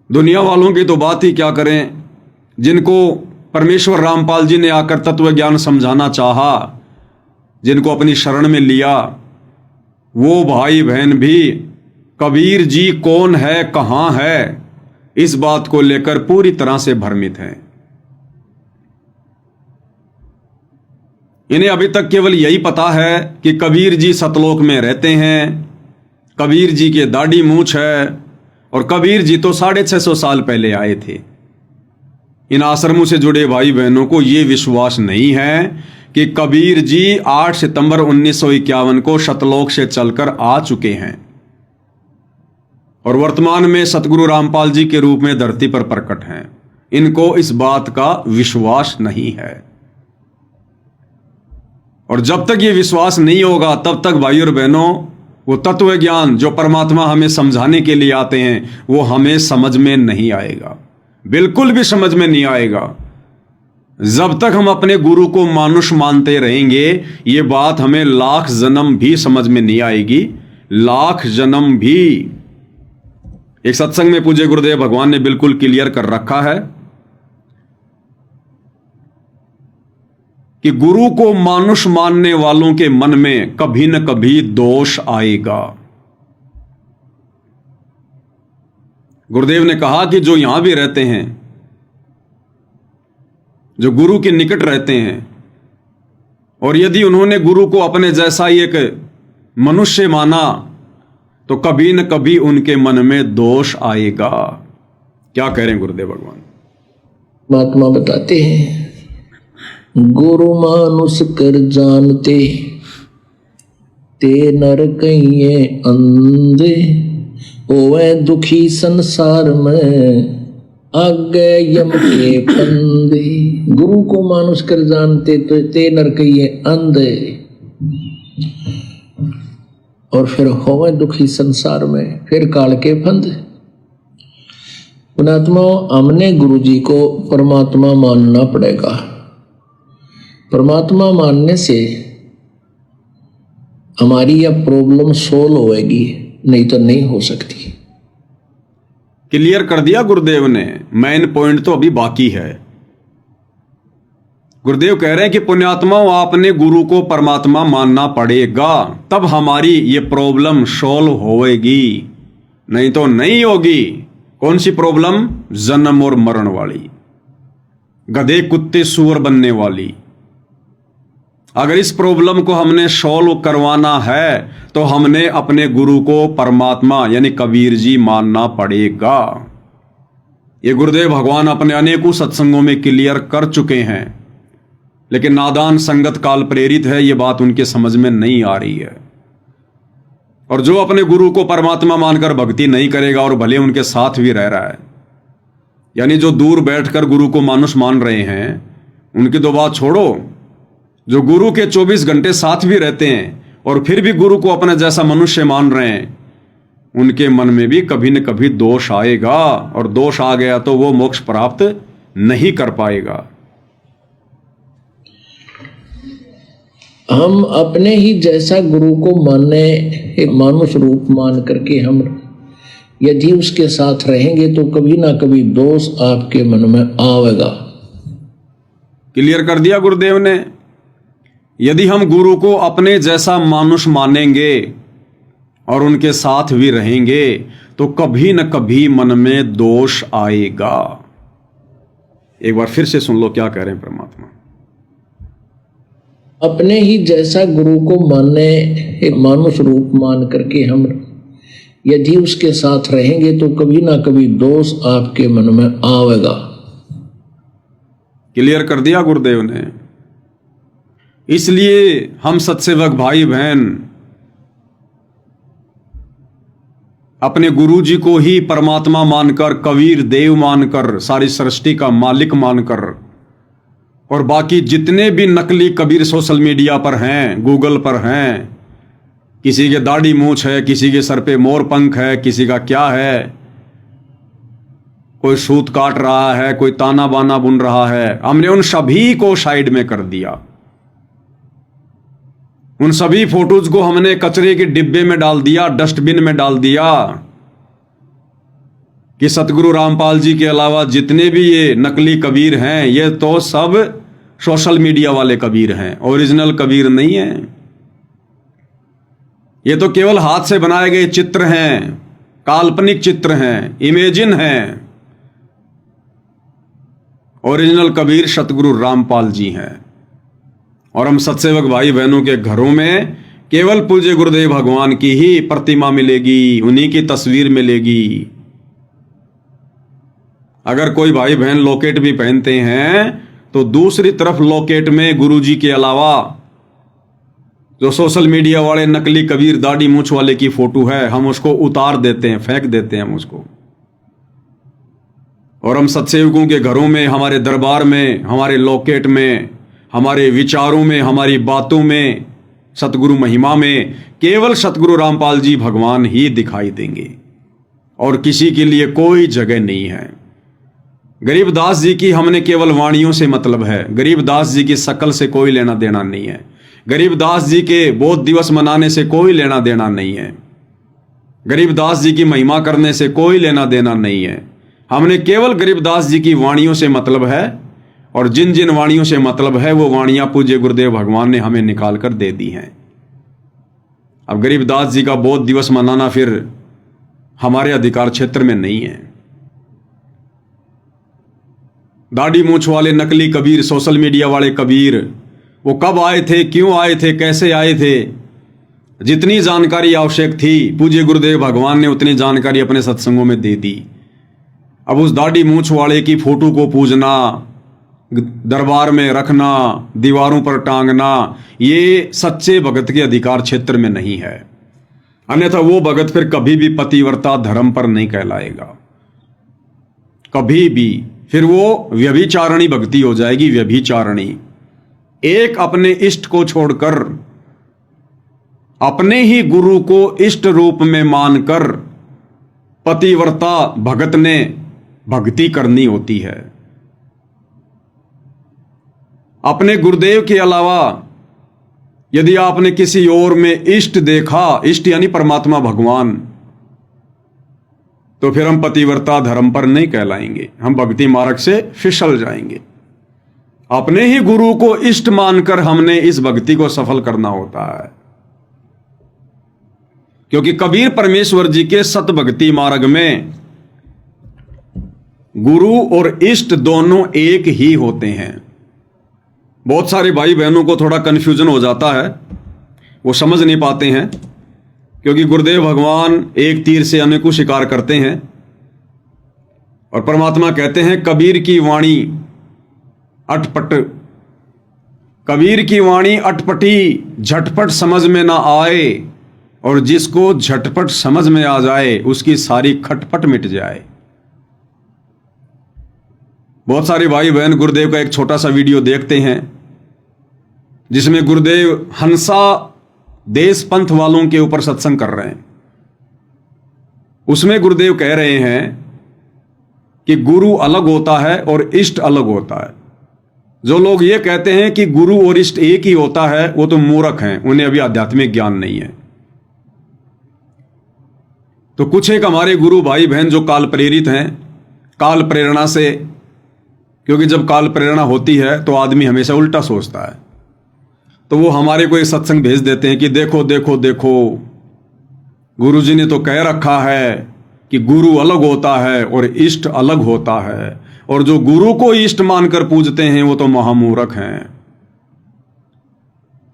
दुनिया वालों की तो बात ही क्या करें, जिनको परमेश्वर रामपाल जी ने आकर तत्व ज्ञान समझाना चाहा, जिनको अपनी शरण में लिया, वो भाई बहन भी कबीर जी कौन है, कहाँ है, इस बात को लेकर पूरी तरह से भ्रमित हैं। इन्हें अभी तक केवल यही पता है कि कबीर जी सतलोक में रहते हैं, कबीर जी के दाढ़ी मूछ है, और कबीर जी तो 650 साल पहले आए थे। इन आश्रमों से जुड़े भाई बहनों को यह विश्वास नहीं है कि कबीर जी 8 सितंबर 1951 को सतलोक से चलकर आ चुके हैं और वर्तमान में सतगुरु रामपाल जी के रूप में धरती पर प्रकट हैं। इनको इस बात का विश्वास नहीं है, और जब तक ये विश्वास नहीं होगा तब तक भाई और बहनों वो तत्व ज्ञान जो परमात्मा हमें समझाने के लिए आते हैं वो हमें समझ में नहीं आएगा, बिल्कुल भी समझ में नहीं आएगा। जब तक हम अपने गुरु को मानुष मानते रहेंगे ये बात हमें लाख जन्म भी समझ में नहीं आएगी, लाख जन्म भी। एक सत्संग में पूज्य गुरुदेव भगवान ने बिल्कुल क्लियर कर रखा है कि गुरु को मानुष मानने वालों के मन में कभी न कभी दोष आएगा। गुरुदेव ने कहा कि जो यहां भी रहते हैं, जो गुरु के निकट रहते हैं, और यदि उन्होंने गुरु को अपने जैसा ही एक मनुष्य माना तो कभी न कभी उनके मन में दोष आएगा। क्या कह रहे हैं गुरुदेव भगवान? महात्मा बताते हैं, गुरु मानुष कर जानते ते नर कहिए अंधे, ओए दुखी संसार में आगे यम के फंदे। गुरु को मानुष कर जानते तो ते नर कहिए अंधे, और फिर होवे दुखी संसार में, फिर काल के फंद। पुणात्मा, हमने गुरु जी को परमात्मा मानना पड़ेगा। परमात्मा मानने से हमारी यह प्रॉब्लम सोल्व होएगी, नहीं तो नहीं हो सकती। क्लियर कर दिया गुरुदेव ने, मेन पॉइंट तो अभी बाकी है। गुरुदेव कह रहे हैं कि पुण्यात्माओं, आपने गुरु को परमात्मा मानना पड़ेगा, तब हमारी ये प्रॉब्लम सॉल्व होएगी, नहीं तो नहीं होगी। कौन सी प्रॉब्लम? जन्म और मरण वाली, गधे कुत्ते सूअर बनने वाली। अगर इस प्रॉब्लम को हमने सॉल्व करवाना है तो हमने अपने गुरु को परमात्मा यानी कबीर जी मानना पड़ेगा। ये गुरुदेव भगवान अपने अनेकों सत्संगों में क्लियर कर चुके हैं, लेकिन नादान संगत काल प्रेरित है, ये बात उनके समझ में नहीं आ रही है। और जो अपने गुरु को परमात्मा मानकर भक्ति नहीं करेगा और भले उनके साथ भी रह रहा है, यानी जो दूर बैठकर गुरु को मानुष मान रहे हैं, उनकी तो बात छोड़ो, जो गुरु के 24 घंटे साथ भी रहते हैं और फिर भी गुरु को अपना जैसा मनुष्य मान रहे हैं, उनके मन में भी कभी न कभी दोष आएगा, और दोष आ गया तो वो मोक्ष प्राप्त नहीं कर पाएगा। हम अपने ही जैसा गुरु को मानने, एक मानुष रूप मान करके हम यदि उसके साथ रहेंगे तो कभी ना कभी दोष आपके मन में आवेगा। क्लियर कर दिया गुरुदेव ने। यदि हम गुरु को अपने जैसा मानुष मानेंगे और उनके साथ भी रहेंगे तो कभी न कभी मन में दोष आएगा। एक बार फिर से सुन लो क्या कह रहे हैं परमात्मा। अपने ही जैसा गुरु को मानने, एक मानुष रूप मान करके हम यदि उसके साथ रहेंगे तो कभी ना कभी दोष आपके मन में आवेगा। क्लियर कर दिया गुरुदेव ने। इसलिए हम सत्सेवक भाई बहन अपने गुरु जी को ही परमात्मा मानकर, कबीर देव मानकर, सारी सृष्टि का मालिक मानकर, और बाकी जितने भी नकली कबीर सोशल मीडिया पर हैं, गूगल पर हैं, किसी के दाढ़ी मूछ है, किसी के सर पे मोर पंख है, किसी का क्या है, कोई सूत काट रहा है, कोई ताना बाना बुन रहा है, हमने उन सभी को साइड में कर दिया। उन सभी फोटोज को हमने कचरे के डिब्बे में डाल दिया, डस्टबिन में डाल दिया कि सतगुरु रामपाल जी के अलावा जितने भी ये नकली कबीर हैं ये तो सब सोशल मीडिया वाले कबीर हैं, ओरिजिनल कबीर नहीं है। ये तो केवल हाथ से बनाए गए चित्र हैं, काल्पनिक चित्र हैं, इमेजिन हैं, ओरिजिनल कबीर सतगुरु रामपाल जी हैं। और हम सत्सेवक भाई बहनों के घरों में केवल पूज्य गुरुदेव भगवान की ही प्रतिमा मिलेगी, उन्हीं की तस्वीर मिलेगी। अगर कोई भाई बहन लॉकेट भी पहनते हैं तो दूसरी तरफ लॉकेट में गुरुजी के अलावा जो सोशल मीडिया वाले नकली कबीर दाढ़ी मूंछ वाले की फोटो है, हम उसको उतार देते हैं, फेंक देते हैं हम उसको। और हम सत्सेवकों के घरों में, हमारे दरबार में, हमारे लॉकेट में, हमारे विचारों में, हमारी बातों में, सतगुरु महिमा में केवल सतगुरु रामपाल जी भगवान ही दिखाई देंगे और किसी के लिए कोई जगह नहीं है। गरीबदास जी की हमने केवल वाणियों से मतलब है, गरीबदास जी की शकल से कोई लेना देना नहीं है, गरीबदास जी के बोध दिवस मनाने से कोई लेना देना नहीं है, गरीबदास जी की महिमा करने से कोई लेना देना नहीं है। हमने केवल गरीबदास जी की वाणियों से मतलब है, और जिन जिन वाणियों से मतलब है वो वाणियां पूज्य गुरुदेव भगवान ने हमें निकाल कर दे दी हैं। अब गरीबदास जी का बोध दिवस मनाना फिर हमारे अधिकार क्षेत्र में नहीं है। दाढ़ी मूंछ वाले नकली कबीर, सोशल मीडिया वाले कबीर, वो कब आए थे, क्यों आए थे, कैसे आए थे, जितनी जानकारी आवश्यक थी पूज्य गुरुदेव भगवान ने उतनी जानकारी अपने सत्संगों में दे दी। अब उस दाढ़ी मूंछ वाले की फोटो को पूजना, दरबार में रखना, दीवारों पर टांगना, ये सच्चे भगत के अधिकार क्षेत्र में नहीं है। अन्यथा वो भगत फिर कभी भी पतिव्रता धर्म पर नहीं कहलाएगा, कभी भी। फिर वो व्यभिचारणी भक्ति हो जाएगी, व्यभिचारणी। एक अपने इष्ट को छोड़कर अपने ही गुरु को इष्ट रूप में मानकर पतिव्रता भगत ने भक्ति करनी होती है। अपने गुरुदेव के अलावा यदि आपने किसी और में इष्ट देखा, इष्ट यानी परमात्मा भगवान, तो फिर हम पतिव्रता धर्म पर नहीं कहलाएंगे, हम भक्ति मार्ग से फिसल जाएंगे। अपने ही गुरु को इष्ट मानकर हमने इस भक्ति को सफल करना होता है, क्योंकि कबीर परमेश्वर जी के सत भक्ति मार्ग में गुरु और इष्ट दोनों एक ही होते हैं। बहुत सारे भाई बहनों को थोड़ा कंफ्यूजन हो जाता है, वो समझ नहीं पाते हैं, क्योंकि गुरुदेव भगवान एक तीर से अनेकों शिकार करते हैं। और परमात्मा कहते हैं कबीर की वाणी अटपट, कबीर की वाणी अटपटी, झटपट समझ में ना आए, और जिसको झटपट समझ में आ जाए उसकी सारी खटपट मिट जाए। बहुत सारे भाई बहन गुरुदेव का एक छोटा सा वीडियो देखते हैं जिसमें गुरुदेव हंसा देश पंथ वालों के ऊपर सत्संग कर रहे हैं। उसमें गुरुदेव कह रहे हैं कि गुरु अलग होता है और इष्ट अलग होता है। जो लोग ये कहते हैं कि गुरु और इष्ट एक ही होता है वो तो मूर्ख हैं, उन्हें अभी आध्यात्मिक ज्ञान नहीं है। तो कुछ एक हमारे गुरु भाई बहन जो काल प्रेरित हैं, काल प्रेरणा से, क्योंकि जब काल प्रेरणा होती है तो आदमी हमेशा उल्टा सोचता है, तो वो हमारे को एक सत्संग भेज देते हैं कि देखो देखो देखो गुरुजी ने तो कह रखा है कि गुरु अलग होता है और इष्ट अलग होता है, और जो गुरु को इष्ट मानकर पूजते हैं वो तो महामूर्ख हैं।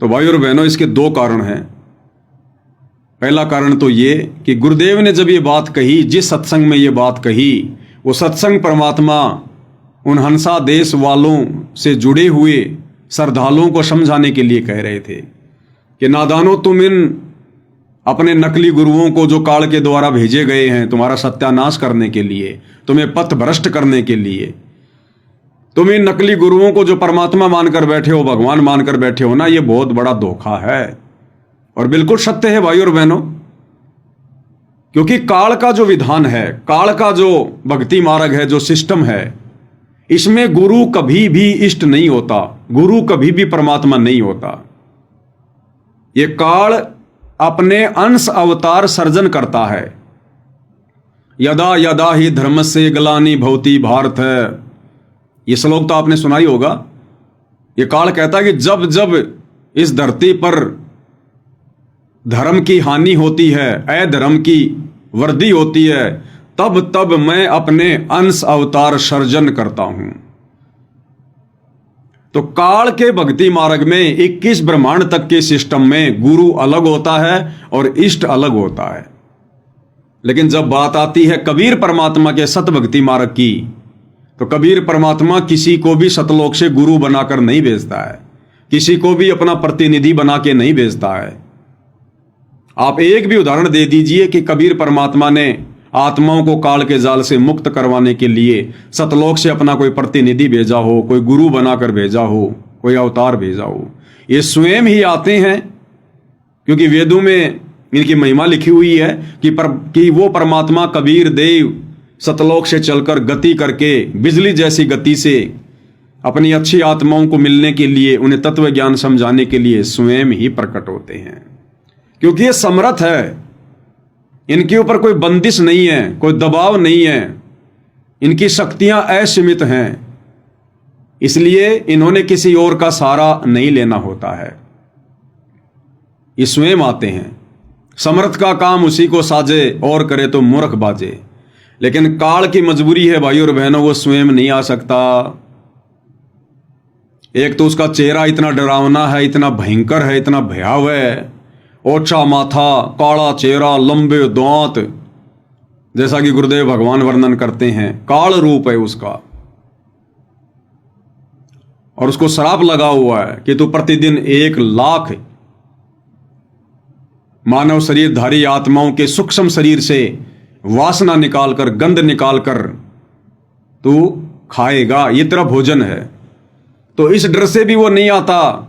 तो भाई और बहनों, इसके दो कारण हैं। पहला कारण तो ये कि गुरुदेव ने जब ये बात कही, जिस सत्संग में ये बात कही, वो सत्संग परमात्मा उन हंसा देश वालों से जुड़े हुए श्रद्धालुओं को समझाने के लिए कह रहे थे कि नादानो, तुम इन अपने नकली गुरुओं को जो काल के द्वारा भेजे गए हैं तुम्हारा सत्यानाश करने के लिए, तुम्हें पथ भ्रष्ट करने के लिए, तुम इन नकली गुरुओं को जो परमात्मा मानकर बैठे हो, भगवान मानकर बैठे हो ना, ये बहुत बड़ा धोखा है। और बिल्कुल सत्य है भाई और बहनों, क्योंकि काल का जो विधान है, काल का जो भक्ति मार्ग है, जो सिस्टम है, इसमें गुरु कभी भी इष्ट नहीं होता, गुरु कभी भी परमात्मा नहीं होता। ये काल अपने अंश अवतार सर्जन करता है। यदा यदा ही धर्मस्य ग्लानि भवति भारत है, ये श्लोक तो आपने सुना ही होगा। ये काल कहता है कि जब जब इस धरती पर धर्म की हानि होती है, अधर्म की वृद्धि होती है, तब तब मैं अपने अंश अवतार सर्जन करता हूं। तो काल के भक्ति मार्ग में 21 ब्रह्मांड तक के सिस्टम में गुरु अलग होता है और इष्ट अलग होता है। लेकिन जब बात आती है कबीर परमात्मा के सत भक्ति मार्ग की, तो कबीर परमात्मा किसी को भी सतलोक से गुरु बनाकर नहीं भेजता है, किसी को भी अपना प्रतिनिधि बना के नहीं भेजता है। आप एक भी उदाहरण दे दीजिए कि कबीर परमात्मा ने आत्माओं को काल के जाल से मुक्त करवाने के लिए सतलोक से अपना कोई प्रतिनिधि भेजा हो, कोई गुरु बनाकर भेजा हो, कोई अवतार भेजा हो। ये स्वयं ही आते हैं, क्योंकि वेदों में इनकी महिमा लिखी हुई है कि वो परमात्मा कबीर देव सतलोक से चलकर गति करके बिजली जैसी गति से अपनी अच्छी आत्माओं को मिलने के लिए, उन्हें तत्व ज्ञान समझाने के लिए स्वयं ही प्रकट होते हैं, क्योंकि ये समर्थ है। इनके ऊपर कोई बंदिश नहीं है, कोई दबाव नहीं है, इनकी शक्तियां असीमित हैं, इसलिए इन्होंने किसी और का सहारा नहीं लेना होता है। ये स्वयं आते हैं। समर्थ का काम उसी को साजे, और करे तो मूर्ख बाजे। लेकिन काल की मजबूरी है भाई और बहनों, वो स्वयं नहीं आ सकता। एक तो उसका चेहरा इतना डरावना है, इतना भयंकर है, इतना भयावह है। ओछा माथा, काला चेहरा, लंबे दांत, जैसा कि गुरुदेव भगवान वर्णन करते हैं, काल रूप है उसका। और उसको श्राप लगा हुआ है कि तू प्रतिदिन 1 लाख मानव शरीरधारी आत्माओं के सूक्ष्म शरीर से वासना निकालकर, गंध निकालकर तू खाएगा, ये तेरा भोजन है। तो इस डर से भी वो नहीं आता।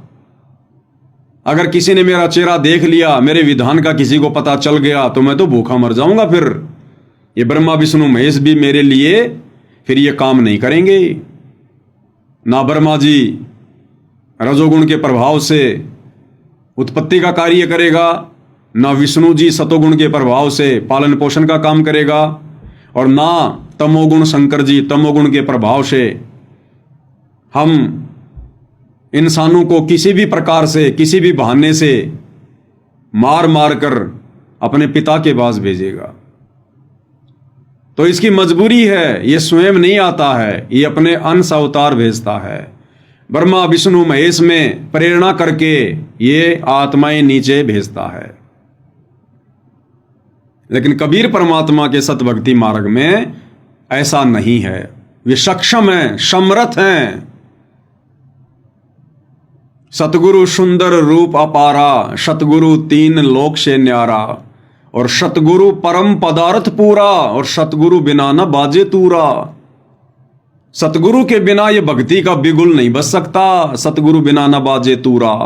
अगर किसी ने मेरा चेहरा देख लिया, मेरे विधान का किसी को पता चल गया, तो मैं तो भूखा मर जाऊंगा। फिर ये ब्रह्मा विष्णु महेश भी मेरे लिए फिर ये काम नहीं करेंगे। ना ब्रह्मा जी रजोगुण के प्रभाव से उत्पत्ति का कार्य करेगा, ना विष्णु जी सतोगुण के प्रभाव से पालन पोषण का काम करेगा, और ना तमोगुण शंकर जी तमोगुण के प्रभाव से हम इंसानों को किसी भी प्रकार से, किसी भी बहाने से मार मार कर अपने पिता के पास भेजेगा। तो इसकी मजबूरी है, ये स्वयं नहीं आता है, ये अपने अंश अवतार भेजता है। ब्रह्मा विष्णु महेश में प्रेरणा करके ये आत्माएं नीचे भेजता है। लेकिन कबीर परमात्मा के सतभक्ति मार्ग में ऐसा नहीं है। वे सक्षम हैं, समर्थ हैं। सतगुरु सुंदर रूप अपारा, सतगुरु 3 लोक से न्यारा, और सतगुरु परम पदार्थ पूरा, और सतगुरु बिना न बाजे तूरा। सतगुरु के बिना ये भक्ति का बिगुल नहीं बज सकता। सतगुरु बिना न बाजे तूरा,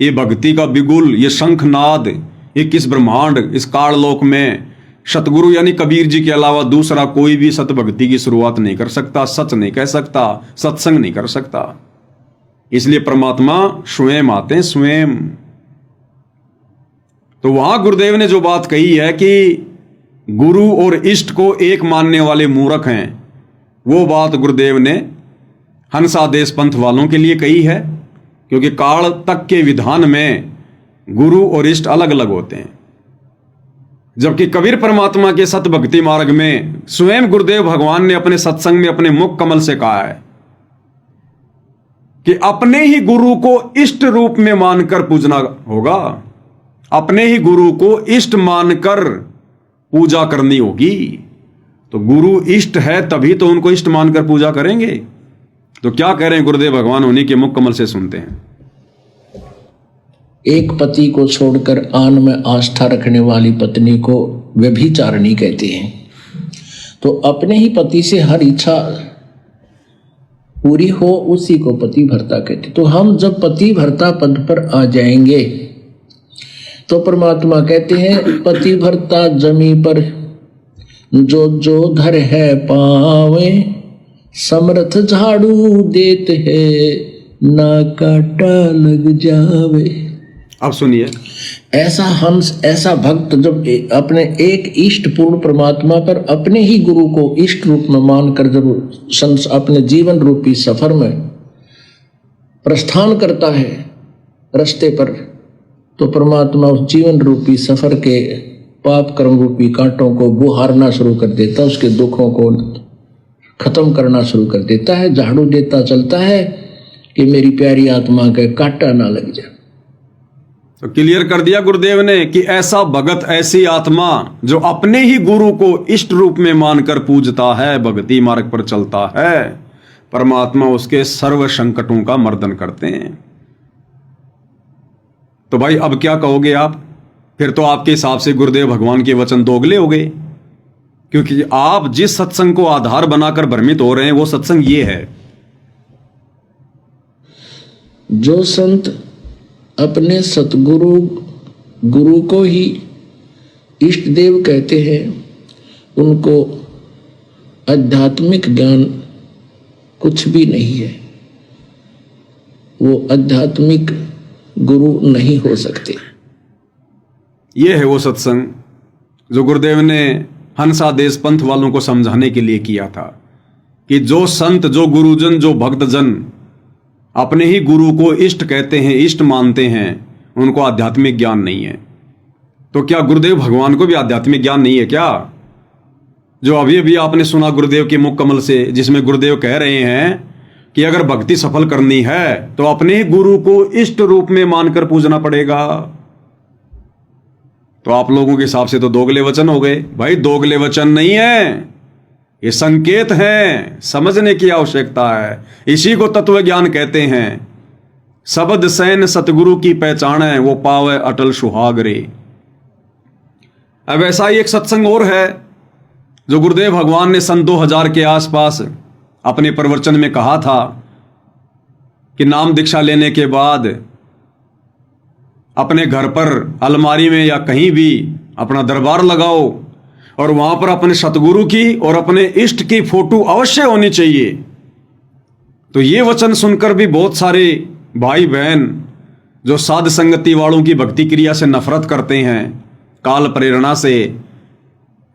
ये भक्ति का बिगुल, ये शंखनाद, 21 ब्रह्मांड इस काललोक में सतगुरु यानी कबीर जी के अलावा दूसरा कोई भी सतभक्ति की शुरुआत नहीं कर सकता, सच नहीं कह सकता, सत्संग नहीं कर सकता। इसलिए परमात्मा स्वयं आते हैं, स्वयं। तो वहां गुरुदेव ने जो बात कही है कि गुरु और इष्ट को एक मानने वाले मूर्ख हैं, वो बात गुरुदेव ने हंसादेश पंथ वालों के लिए कही है, क्योंकि काल तक के विधान में गुरु और इष्ट अलग अलग होते हैं। जबकि कबीर परमात्मा के सत भक्ति मार्ग में स्वयं गुरुदेव भगवान ने अपने सत्संग में अपने मुख कमल से कहा है कि अपने ही गुरु को इष्ट रूप में मानकर पूजना होगा, अपने ही गुरु को इष्ट मानकर पूजा करनी होगी। तो गुरु इष्ट है तभी तो उनको इष्ट मानकर पूजा करेंगे। तो क्या कह रहे हैं गुरुदेव भगवान, उन्हीं के मुख कमल से सुनते हैं। एक पति को छोड़कर आन में आस्था रखने वाली पत्नी को व्यभिचारिणी कहते हैं। तो अपने ही पति से हर इच्छा पूरी हो उसी को पति भर्ता कहते। तो हम जब पति भर्ता पद पर आ जाएंगे तो परमात्मा कहते हैं पति भर्ता जमी पर जो जो धर है पावे, समर्थ झाड़ू देते है ना काटा लग जावे। अब सुनिए, ऐसा हंस, ऐसा भक्त जब अपने एक इष्ट पूर्ण परमात्मा पर अपने ही गुरु को इष्ट रूप में मानकर जब अपने जीवन रूपी सफर में प्रस्थान करता है रास्ते पर, तो परमात्मा उस जीवन रूपी सफर के पाप कर्म रूपी कांटों को बुहारना शुरू कर देता, उसके दुखों को खत्म करना शुरू कर देता है, झाड़ू देता चलता है कि मेरी प्यारी आत्मा के कांटा ना लग जाए। तो क्लियर कर दिया गुरुदेव ने कि ऐसा भगत, ऐसी आत्मा जो अपने ही गुरु को इष्ट रूप में मानकर पूजता है, भक्ति मार्ग पर चलता है, परमात्मा उसके सर्व संकटों का मर्दन करते हैं। तो भाई अब क्या कहोगे आप? फिर तो आपके हिसाब से गुरुदेव भगवान के वचन दोगले हो गए, क्योंकि आप जिस सत्संग को आधार बनाकर भ्रमित हो रहे हैं वो सत्संग ये है। जो संत अपने सतगुरु गुरु को ही इष्ट देव कहते हैं, उनको आध्यात्मिक ज्ञान कुछ भी नहीं है, वो आध्यात्मिक गुरु नहीं हो सकते। ये है वो सत्संग जो गुरुदेव ने हंसादेश पंथ वालों को समझाने के लिए किया था कि जो संत, जो गुरुजन, जो भक्तजन अपने ही गुरु को इष्ट कहते हैं, इष्ट मानते हैं, उनको आध्यात्मिक ज्ञान नहीं है। तो क्या गुरुदेव भगवान को भी आध्यात्मिक ज्ञान नहीं है क्या? जो अभी अभी आपने सुना गुरुदेव के मुख कमल से, जिसमें गुरुदेव कह रहे हैं कि अगर भक्ति सफल करनी है तो अपने ही गुरु को इष्ट रूप में मानकर पूजना पड़ेगा। तो आप लोगों के हिसाब से तो दोगले वचन हो गए। भाई दोगले वचन नहीं है, ये संकेत हैं, समझने की आवश्यकता है। इसी को तत्व ज्ञान कहते हैं। शब्द सैन सतगुरु की पहचान है, वो पावे अटल सुहागरे। अब ऐसा ही एक सत्संग और है जो गुरुदेव भगवान ने सन 2000 के आसपास अपने प्रवचन में कहा था कि नाम दीक्षा लेने के बाद अपने घर पर अलमारी में या कहीं भी अपना दरबार लगाओ और वहां पर अपने सतगुरु की और अपने इष्ट की फोटो अवश्य होनी चाहिए। तो ये वचन सुनकर भी बहुत सारे भाई बहन जो साध संगति वालों की भक्ति क्रिया से नफरत करते हैं, काल प्रेरणा से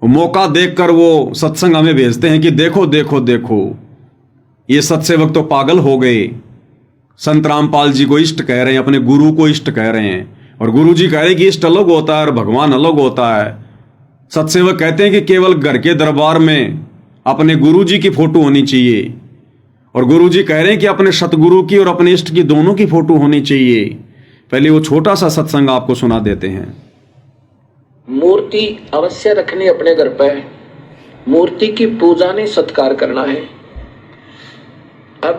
मौका देखकर वो सत्संग हमें भेजते हैं कि देखो देखो देखो ये सत्सेवक तो पागल हो गए। संत रामपाल जी को इष्ट कह रहे हैं, अपने गुरु को इष्ट कह रहे हैं, और गुरु जी कह रहे हैं कि इष्ट अलग होता है और भगवान अलग होता है। सत्सेवक कहते हैं कि केवल घर के दरबार में अपने गुरु जी की फोटो होनी चाहिए, और गुरु जी कह रहे हैं कि अपने सतगुरु की और अपने इष्ट की दोनों की फोटो होनी चाहिए। पहले वो छोटा सा सत्संग आपको सुना देते हैं। मूर्ति अवश्य रखनी अपने घर पर, मूर्ति की पूजा नहीं सत्कार करना है। अब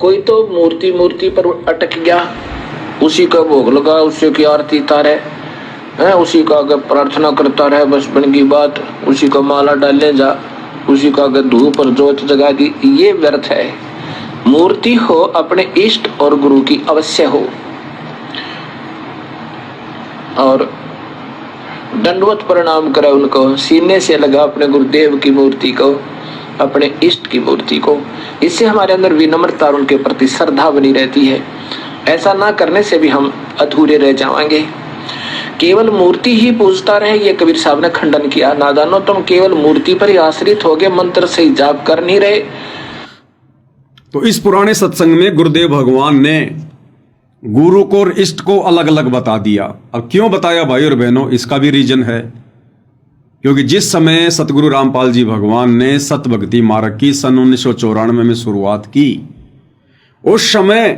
कोई तो मूर्ति पर अटक गया, उसी का भोग लगा, उसी की आरती तारे है, उसी का अगर प्रार्थना करता रहे, बस बन की बात, उसी का माला डालने जा, उसी का अगर धूप और जोत जगा दी, ये व्यर्थ है। मूर्ति हो अपने इष्ट और गुरु की अवश्य हो, और दंडवत प्रणाम करे उनको, सीने से लगा अपने गुरुदेव की मूर्ति को, अपने इष्ट की मूर्ति को। इससे हमारे अंदर विनम्रता और उनके प्रति श्रद्धा बनी रहती है। ऐसा ना करने से भी हम अधूरे रह जाएंगे। केवल मूर्ति ही पूजता रहे, ये कबीर साहब ने खंडन किया। नादानो, तुम केवल मूर्ति पर ही आश्रित हो गए, मंत्र से ही जाप कर नहीं रहे। तो इस पुराने सत्संग में गुरुदेव भगवान ने गुरु को और इष्ट को अलग अलग बता दिया। अब क्यों बताया भाई और बहनों, इसका भी रीजन है, क्योंकि जिस समय सतगुरु रामपाल जी भगवान ने सत भक्ति मार्ग की सन 1994 में शुरुआत की, उस समय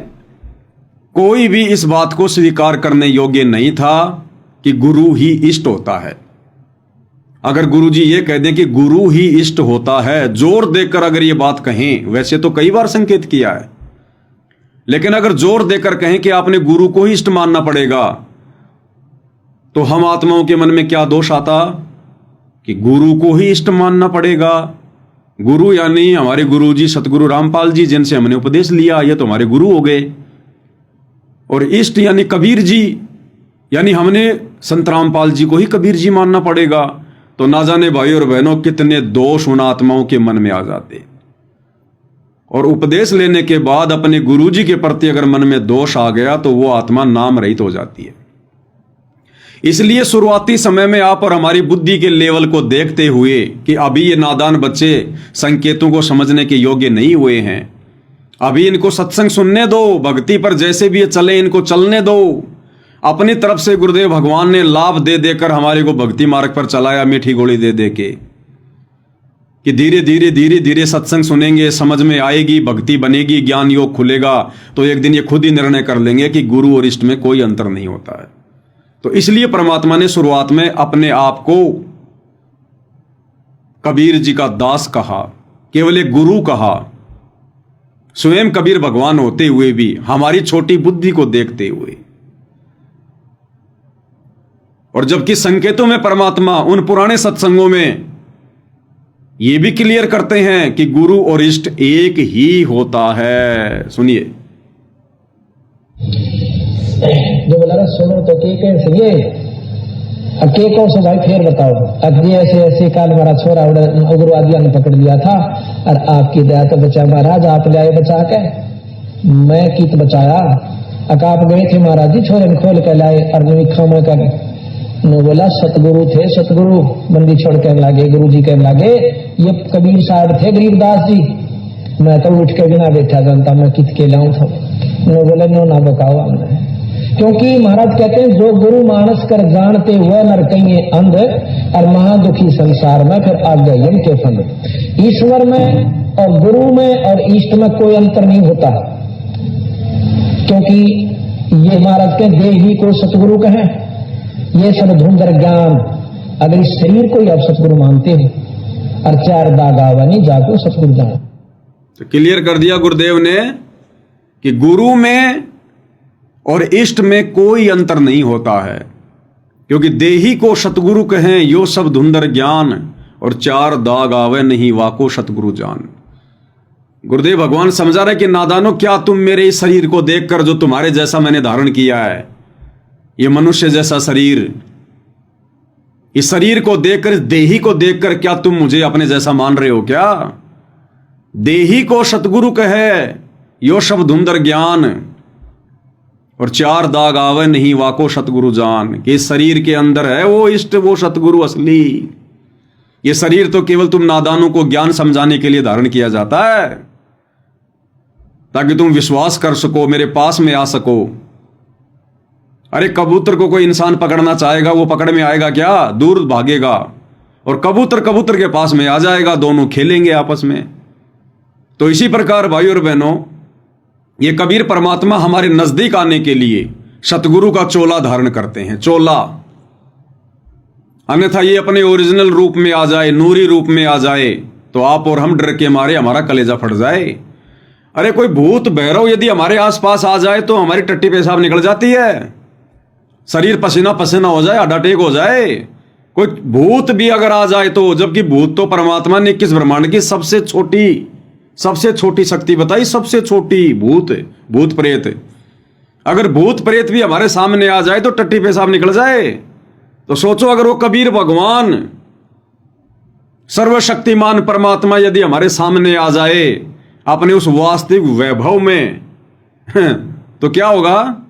कोई भी इस बात को स्वीकार करने योग्य नहीं था कि गुरु ही इष्ट होता है। अगर गुरु जी ये कह दें कि गुरु ही इष्ट होता है, जोर देकर अगर ये बात कहें, वैसे तो कई बार संकेत किया है, लेकिन अगर जोर देकर कहें कि आपने गुरु को ही इष्ट मानना पड़ेगा, तो हम आत्माओं के मन में क्या दोष आता कि गुरु को ही इष्ट मानना पड़ेगा। गुरु यानी हमारे गुरु जी सतगुरु रामपाल जी, जिनसे हमने उपदेश लिया, ये तो हमारे गुरु हो गए। और इष्ट यानी कबीर जी, यानी हमने संत रामपाल जी को ही कबीर जी मानना पड़ेगा। तो ना जाने भाई और बहनों कितने दोष उन आत्माओं के मन में आ जाते। और उपदेश लेने के बाद अपने गुरु जी के प्रति अगर मन में दोष आ गया तो वो आत्मा नाम रहित हो जाती है। इसलिए शुरुआती समय में आप और हमारी बुद्धि के लेवल को देखते हुए कि अभी ये नादान बच्चे संकेतों को समझने के योग्य नहीं हुए हैं, अभी इनको सत्संग सुनने दो, भक्ति पर जैसे भी ये चले इनको चलने दो। अपनी तरफ से गुरुदेव भगवान ने लाभ दे देकर हमारे को भक्ति मार्ग पर चलाया, मीठी गोली दे दे के, कि धीरे धीरे धीरे धीरे सत्संग सुनेंगे, समझ में आएगी, भक्ति बनेगी, ज्ञान योग खुलेगा, तो एक दिन ये खुद ही निर्णय कर लेंगे कि गुरु और इष्ट में कोई अंतर नहीं होता है। तो इसलिए परमात्मा ने शुरुआत में अपने आप को कबीर जी का दास कहा, केवल एक गुरु कहा। स्वयं कबीर भगवान होते हुए भी हमारी छोटी बुद्धि को देखते हुए, और जबकि संकेतों में परमात्मा उन पुराने सत्संगों में ये भी क्लियर करते हैं कि गुरु और इष्ट एक ही होता है। सुनिए, जो बोला सुनो तो के कैसे ये अब के कौन से भाई फिर बताओ। अब ये ऐसे ऐसे काल हमारा छोरा उग्रवादियों ने पकड़ लिया था और आपकी दया तो बचा महाराज, आप ले आए बचा के, मैं कित बचाया। अब आप गए थे महाराज जी, छोरे में खोल के लाए और निखा में कर नो बोला सतगुरु थे, सतगुरु बंदी छोड़ कहने लगे, गुरु जी कहने लगे ये कबीर साहब थे गरीबदास जी। मैं तो उठ के बिना बैठा जानता मैं कित के लाऊं था। नो बोले नो ना बकाओ हमने, क्योंकि महाराज कहते हैं जो गुरु मानस कर जानते हुए नर कहीं अंध और महादुखी संसार में फिर आगे यम के फंद। ईश्वर में और गुरु में और इष्ट में कोई अंतर नहीं होता, क्योंकि ये महाराज के देही को सतगुरु कहें, ये सब धुंधर ज्ञान। अगर इस शरीर को ही आप सतगुरु मानते हो और चार दाग आवनी जाको सतगुरु जान। तो क्लियर कर दिया गुरुदेव ने कि गुरु में और इष्ट में कोई अंतर नहीं होता है, क्योंकि देही को सतगुरु कहें यो सब धुंधर ज्ञान, और चार दाग आवे नहीं वाको सतगुरु जान। गुरुदेव भगवान समझा रहे कि नादानो, क्या तुम मेरे इस शरीर को देखकर, जो तुम्हारे जैसा मैंने धारण किया है, ये मनुष्य जैसा शरीर, इस शरीर को देखकर, इस देही को देखकर क्या तुम मुझे अपने जैसा मान रहे हो क्या? देही को सतगुरु कहे यो सब धुंधर ज्ञान, और चार दाग आवे नहीं वाको सतगुरु जान। कि इस शरीर के अंदर है वो इष्ट, वो सतगुरु असली। ये शरीर तो केवल तुम नादानों को ज्ञान समझाने के लिए धारण किया जाता है, ताकि तुम विश्वास कर सको, मेरे पास में आ सको। अरे कबूतर को कोई इंसान पकड़ना चाहेगा, वो पकड़ में आएगा क्या? दूर भागेगा, और कबूतर कबूतर के पास में आ जाएगा, दोनों खेलेंगे आपस में। तो इसी प्रकार भाई और बहनों, ये कबीर परमात्मा हमारे नजदीक आने के लिए सतगुरु का चोला धारण करते हैं, चोला। अन्यथा ये अपने ओरिजिनल रूप में आ जाए, नूरी रूप में आ जाए, तो आप और हम डर के मारे हमारा कलेजा फट जाए। अरे कोई भूत भैरव यदि हमारे आसपास आ जाए तो हमारी टट्टी पेशाब निकल जाती है, शरीर पसीना पसीना हो जाए, हड्डा टेक हो जाए। कोई भूत भी अगर आ जाए तो, जबकि भूत तो परमात्मा ने किस ब्रह्मांड की सबसे छोटी शक्ति बताई, सबसे छोटी भूत, भूत प्रेत। अगर भूत प्रेत भी हमारे सामने आ जाए तो टट्टी पेशाब निकल जाए। तो सोचो, अगर वो कबीर भगवान सर्वशक्तिमान परमात्मा यदि हमारे सामने आ जाए अपने उस वास्तविक वैभव में, तो क्या होगा?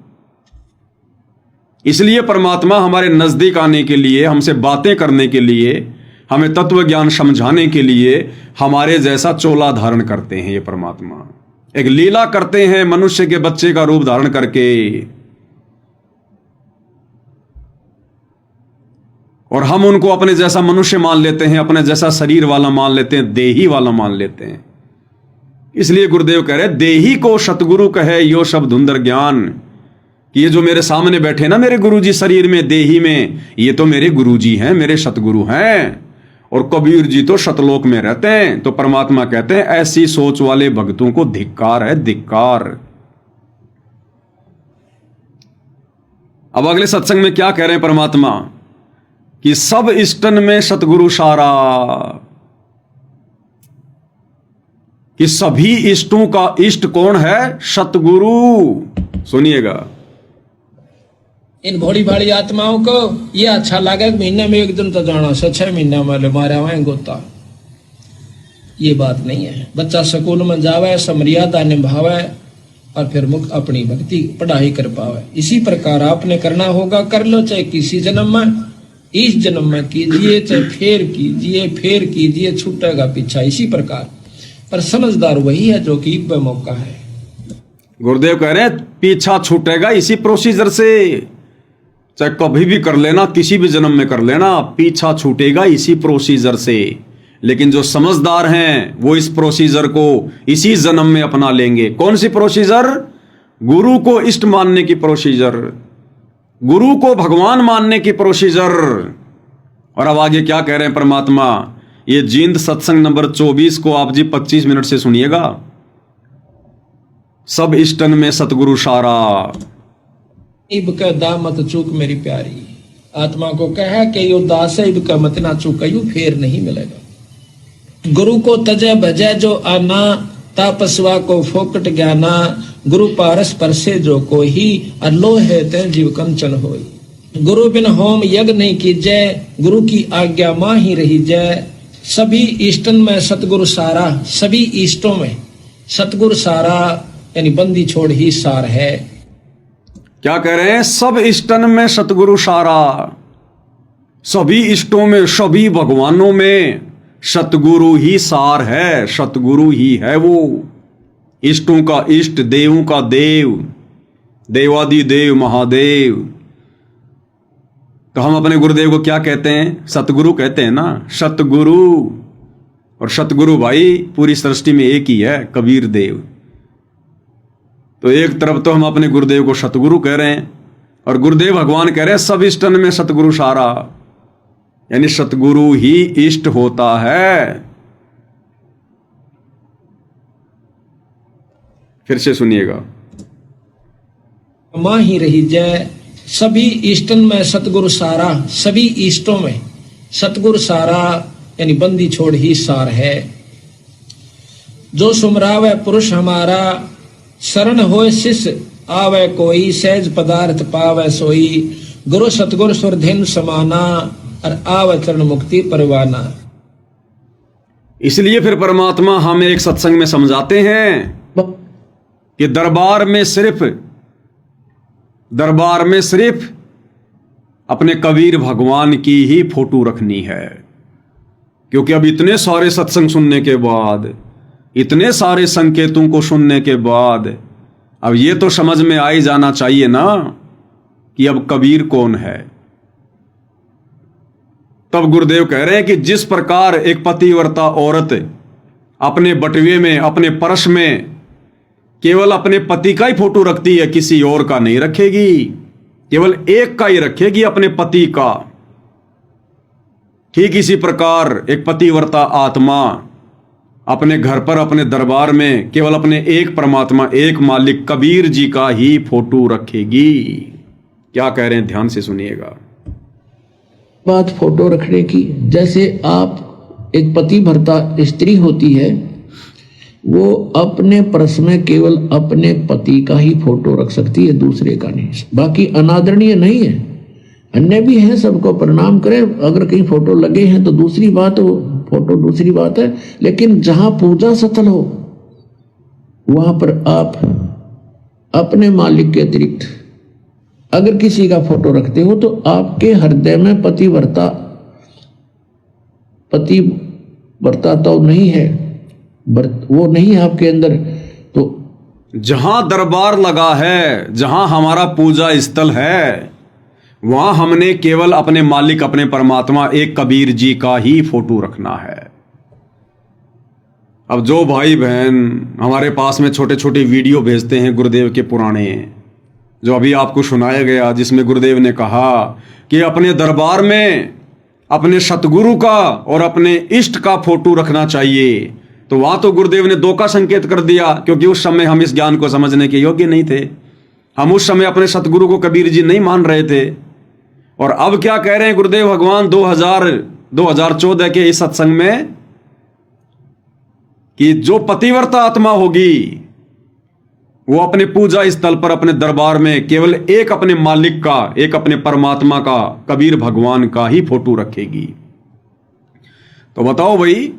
इसलिए परमात्मा हमारे नजदीक आने के लिए, हमसे बातें करने के लिए, हमें तत्व ज्ञान समझाने के लिए हमारे जैसा चोला धारण करते हैं। ये परमात्मा एक लीला करते हैं, मनुष्य के बच्चे का रूप धारण करके, और हम उनको अपने जैसा मनुष्य मान लेते हैं, अपने जैसा शरीर वाला मान लेते हैं, देही वाला मान लेते हैं। इसलिए गुरुदेव कह रहे, देही को सतगुरु कहे यो सब धुंधर ज्ञान। कि ये जो मेरे सामने बैठे ना मेरे गुरुजी शरीर में, देही में, ये तो मेरे गुरुजी हैं, मेरे सतगुरु हैं। और कबीर जी तो सतलोक में रहते हैं। तो परमात्मा कहते हैं ऐसी सोच वाले भक्तों को धिक्कार है, धिक्कार। अब अगले सत्संग में क्या कह रहे हैं परमात्मा? कि सब इष्टन में सतगुरु सारा, कि सभी इष्टों का इष्ट कौन है? सतगुरु। सुनिएगा, इन भोली भाली आत्माओं को ये अच्छा लगे महीने में एक दिन तो जाना, 6 महीना में मारा हुआ गोता। ये बात नहीं है। बच्चा स्कूल में जावे, समर्यादा निभावे, और फिर मुक्त अपनी भक्ति पढ़ाई कर पावे। इसी प्रकार आपने करना होगा, कर लो, चाहे किसी जन्म में, इस जन्म में कीजिए, चाहे फेर कीजिए, छूटेगा पीछा। इसी प्रकार पर समझदार वही है जो कि एक मौका है। गुरुदेव कह रहे हैं पीछा छूटेगा इसी प्रोसीजर से। चाहे कभी भी कर लेना, किसी भी जन्म में कर लेना, पीछा छूटेगा इसी प्रोसीजर से। लेकिन जो समझदार हैं वो इस प्रोसीजर को इसी जन्म में अपना लेंगे। कौन सी प्रोसीजर? गुरु को इष्ट मानने की प्रोसीजर, गुरु को भगवान मानने की प्रोसीजर। और अब आगे क्या कह रहे हैं परमात्मा? ये जींद सत्संग नंबर 24 को आप जी 25 मिनट से सुनिएगा। सब इष्टन में सतगुरु सारा। इब का दा मत चूक मेरी प्यारी, आत्मा को कहा कि यो दास है, इब का मत ना चूक, यू फेर नहीं मिलेगा। गुरु को तजय भजय जो आना, तापस्वा को फोकट ज्ञाना, गुरु पारस परसे जो कोई, अल्लो है ते जीव कंचन होई। गुरु बिन होम यज्ञ नहीं कीजय, गुरु की आज्ञा मां ही रही जय। सभी इष्टन में सतगुरु सारा, सभी इष्टों में सतगुरु सारा, यानी बंदी छोड़ ही सार है। क्या कह रहे हैं? सब इष्टन में सतगुरु सारा, सभी इष्टों में, सभी भगवानों में सतगुरु ही सार है, सतगुरु ही है वो। इष्टों का इष्ट, देवों का देव, देवादि देव महादेव। तो हम अपने गुरुदेव को क्या कहते हैं? सतगुरु कहते हैं ना, सतगुरु। और सतगुरु भाई पूरी सृष्टि में एक ही है, कबीर देव। तो एक तरफ तो हम अपने गुरुदेव को सतगुरु कह रहे हैं और गुरुदेव भगवान कह रहे हैं सब इष्टन में सतगुरु सारा, यानी सतगुरु ही इष्ट होता है। फिर से सुनिएगा। मां ही रही जय। सभी इष्टन में सतगुरु सारा, सभी इष्टों में सतगुरु सारा, यानी बंदी छोड़ ही सार है। जो सुमरावे पुरुष हमारा, शरण होए शिष्य आवे कोई, सहज पदार्थ पावे सोई। गुरु सतगुरु सुरधेन समाना, और आवे चरण मुक्ति परवाना। इसलिए फिर परमात्मा हमें एक सत्संग में समझाते हैं कि दरबार में सिर्फ अपने कबीर भगवान की ही फोटो रखनी है। क्योंकि अब इतने सारे सत्संग सुनने के बाद, इतने सारे संकेतों को सुनने के बाद अब ये तो समझ में आ ही जाना चाहिए ना कि अब कबीर कौन है। तब गुरुदेव कह रहे हैं कि जिस प्रकार एक पतिव्रता औरत अपने बटुए में, अपने पर्स में केवल अपने पति का ही फोटो रखती है, किसी और का नहीं रखेगी, केवल एक का ही रखेगी, अपने पति का। ठीक इसी प्रकार एक पतिव्रता आत्मा अपने घर पर, अपने दरबार में केवल अपने एक परमात्मा, एक मालिक कबीर जी का ही फोटो रखेगी। क्या कह रहे हैं? ध्यान से सुनिएगा। बात फोटो रखने की, जैसे आप एक पति भर्ता स्त्री होती है, वो अपने पर्स में केवल अपने पति का ही फोटो रख सकती है, दूसरे का नहीं। बाकी अनादरणीय नहीं है, अन्य भी है, सबको प्रणाम करें। अगर कहीं फोटो लगे हैं तो दूसरी बात, हो फोटो दूसरी बात है, लेकिन जहां पूजा स्थल हो वहां पर आप अपने मालिक के अतिरिक्त अगर किसी का फोटो रखते हो तो आपके हृदय में पतिव्रता तो नहीं है, वो नहीं है आपके अंदर। तो जहां दरबार लगा है, जहां हमारा पूजा स्थल है, वहां हमने केवल अपने मालिक, अपने परमात्मा एक कबीर जी का ही फोटो रखना है। अब जो भाई बहन हमारे पास में छोटे छोटे वीडियो भेजते हैं गुरुदेव के पुराने, जो अभी आपको सुनाया गया, जिसमें गुरुदेव ने कहा कि अपने दरबार में अपने सतगुरु का और अपने इष्ट का फोटो रखना चाहिए, तो वहां तो गुरुदेव ने दो का संकेत कर दिया, क्योंकि उस समय हम इस ज्ञान को समझने के योग्य नहीं थे। हम उस समय अपने सतगुरु को कबीर जी नहीं मान रहे थे। और अब क्या कह रहे हैं गुरुदेव भगवान 2014 के इस सत्संग में कि जो पतिव्रता आत्मा होगी वो अपने पूजा स्थल पर, अपने दरबार में केवल एक अपने मालिक का, एक अपने परमात्मा का, कबीर भगवान का ही फोटो रखेगी। तो बताओ भाई,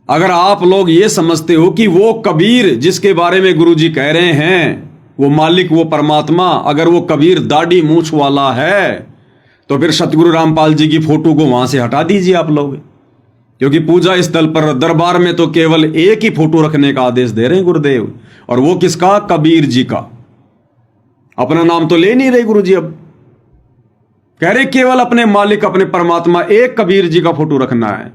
अगर आप लोग ये समझते हो कि वो कबीर जिसके बारे में गुरुजी कह रहे हैं, वो मालिक, वो परमात्मा, अगर वो कबीर दाढ़ी मूछ वाला है, तो फिर सतगुरु रामपाल जी की फोटो को वहां से हटा दीजिए आप लोग। क्योंकि पूजा स्थल पर, दरबार में तो केवल एक ही फोटो रखने का आदेश दे रहे हैं गुरुदेव, और वो किसका? कबीर जी का। अपना नाम तो ले नहीं रहे गुरुजी। अब कह रहे केवल अपने मालिक, अपने परमात्मा एक कबीर जी का फोटो रखना है।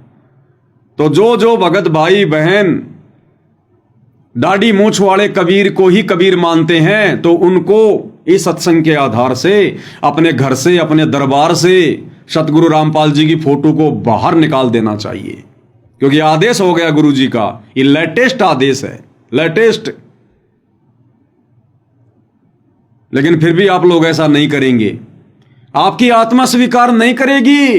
तो जो जो भगत भाई बहन दाढ़ी मूछ वाले कबीर को ही कबीर मानते हैं, तो उनको इस सत्संग के आधार से अपने घर से, अपने दरबार से सतगुरु रामपाल जी की फोटो को बाहर निकाल देना चाहिए, क्योंकि आदेश हो गया गुरु जी का। ये लेटेस्ट आदेश है, लेटेस्ट। लेकिन फिर भी आप लोग ऐसा नहीं करेंगे। आपकी आत्मा स्वीकार नहीं करेगी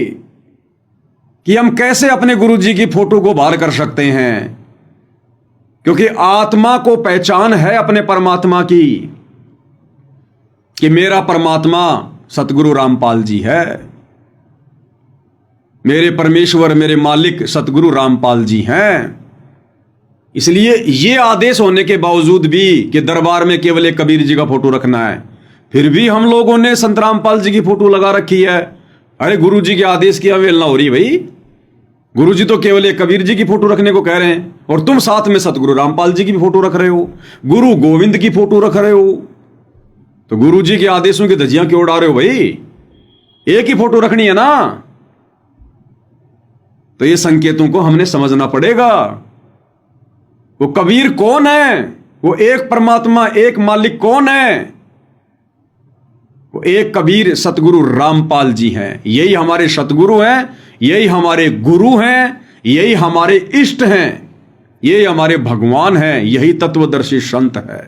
कि हम कैसे अपने गुरु जी की फोटो को बाहर कर सकते हैं, क्योंकि आत्मा को पहचान है अपने परमात्मा की कि मेरा परमात्मा सतगुरु रामपाल जी है, मेरे परमेश्वर, मेरे मालिक सतगुरु रामपाल जी हैं। इसलिए ये आदेश होने के बावजूद भी कि दरबार में केवल एक कबीर जी का फोटो रखना है, फिर भी हम लोगों ने संत रामपाल जी की फोटो लगा रखी है। अरे गुरु जी के आदेश की अवहेलना हो रही भाई। गुरु जी तो केवल एक कबीर जी की फोटो रखने को कह रहे हैं, और तुम साथ में सतगुरु रामपाल जी की भी फोटो रख रहे हो, गुरु गोविंद की फोटो रख रहे हो। तो गुरु जी के आदेशों की धज्जियां क्यों उड़ा रहे हो भाई? एक ही फोटो रखनी है ना। तो ये संकेतों को हमने समझना पड़ेगा। वो कबीर कौन है? वो एक परमात्मा, एक मालिक कौन है? वो एक कबीर सतगुरु रामपाल जी हैं। यही हमारे सतगुरु हैं, यही हमारे गुरु हैं, यही हमारे इष्ट हैं, यही हमारे भगवान हैं, यही तत्वदर्शी संत है।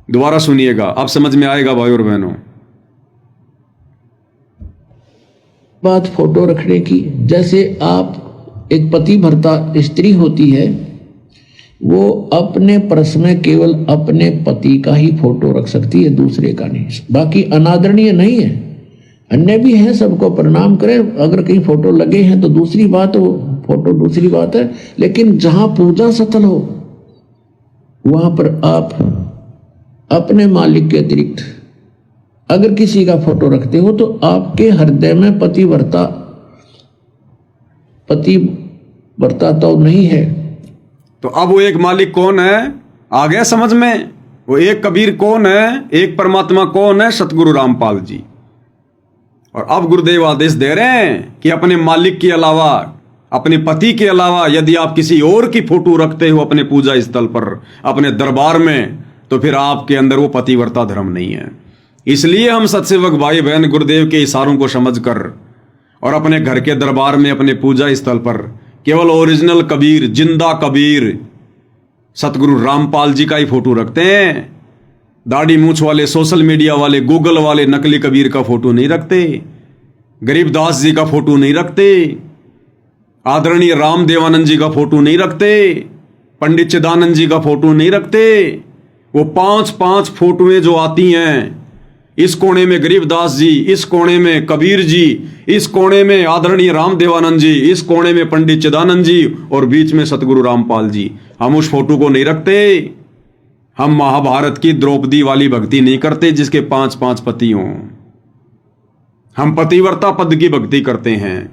दोबारा सुनिएगा, अब समझ में आएगा भाई और बहनों। बात फोटो रखने की, जैसे आप एक पति भर्ता स्त्री होती है, वो अपने पर्स में केवल अपने पति का ही फोटो रख सकती है, दूसरे का नहीं। बाकी अनादरणीय नहीं है, अन्य भी है, सबको प्रणाम करें। अगर कहीं फोटो लगे हैं तो दूसरी बात, वो फोटो दूसरी बात है, लेकिन जहां पूजा स्थल हो वहां पर आप अपने मालिक के अतिरिक्त अगर किसी का फोटो रखते हो तो आपके हृदय में पतिव्रता तो नहीं है। तो अब वो एक मालिक कौन है? आ गया समझ में? वो एक कबीर कौन है? एक परमात्मा कौन है? सतगुरु रामपाल जी। और अब गुरुदेव आदेश दे रहे हैं कि अपने मालिक के अलावा, अपने पति के अलावा यदि आप किसी और की फोटो रखते हो अपने पूजा स्थल पर, अपने दरबार में, तो फिर आपके अंदर वो पतिव्रता धर्म नहीं है। इसलिए हम सत्सेवक भाई बहन गुरुदेव के इशारों को समझकर और अपने घर के दरबार में, अपने पूजा स्थल पर केवल ओरिजिनल कबीर, जिंदा कबीर सतगुरु रामपाल जी का ही फोटो रखते हैं। दाढ़ी मूछ वाले, सोशल मीडिया वाले, गूगल वाले नकली कबीर का फोटो नहीं रखते, गरीबदास जी का फोटो नहीं रखते, आदरणीय रामदेवानंद जी का फोटो नहीं रखते, पंडित चिदानंद जी का फोटो नहीं रखते। वो 5-5 फोटोएं जो आती हैं, इस कोने में गरीबदास जी, इस कोने में कबीर जी, इस कोने में आदरणीय रामदेवानंद जी, इस कोने में पंडित चिदानंद जी, और बीच में सतगुरु रामपाल जी, हम उस फोटो को नहीं रखते। हम महाभारत की द्रौपदी वाली भक्ति नहीं करते जिसके 5-5 पति हों। हम पतिव्रता पद की भक्ति करते हैं,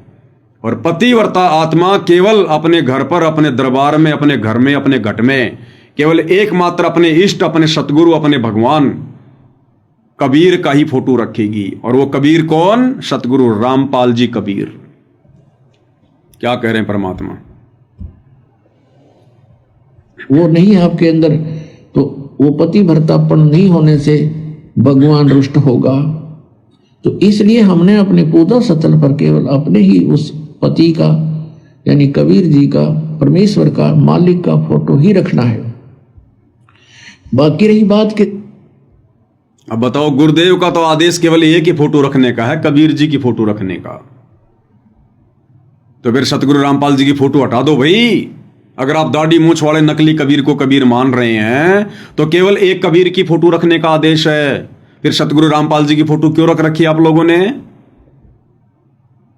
और पतिव्रता आत्मा केवल अपने घर पर, अपने दरबार में, अपने घर में, अपने घट में केवल एकमात्र अपने इष्ट, अपने सतगुरु, अपने भगवान कबीर का ही फोटो रखेगी। और वो कबीर कौन? सतगुरु रामपाल जी कबीर। क्या कह रहे हैं परमात्मा? वो नहीं है आपके अंदर, तो वो पतिव्रतापन नहीं होने से भगवान रुष्ट होगा। तो इसलिए हमने अपने पूजा स्थल पर केवल अपने ही उस पति का, यानी कबीर जी का, परमेश्वर का, मालिक का फोटो ही रखना है। बाकी रही बात कि अब बताओ, गुरुदेव का तो आदेश केवल एक ही फोटो रखने का है, कबीर जी की फोटो रखने का। तो फिर सतगुरु रामपाल जी की फोटो हटा दो भाई। अगर आप दाढ़ी मूछ वाले नकली कबीर को कबीर मान रहे हैं, तो केवल एक कबीर की फोटो रखने का आदेश है। फिर सतगुरु रामपाल जी की फोटो क्यों रख रखी आप लोगों ने?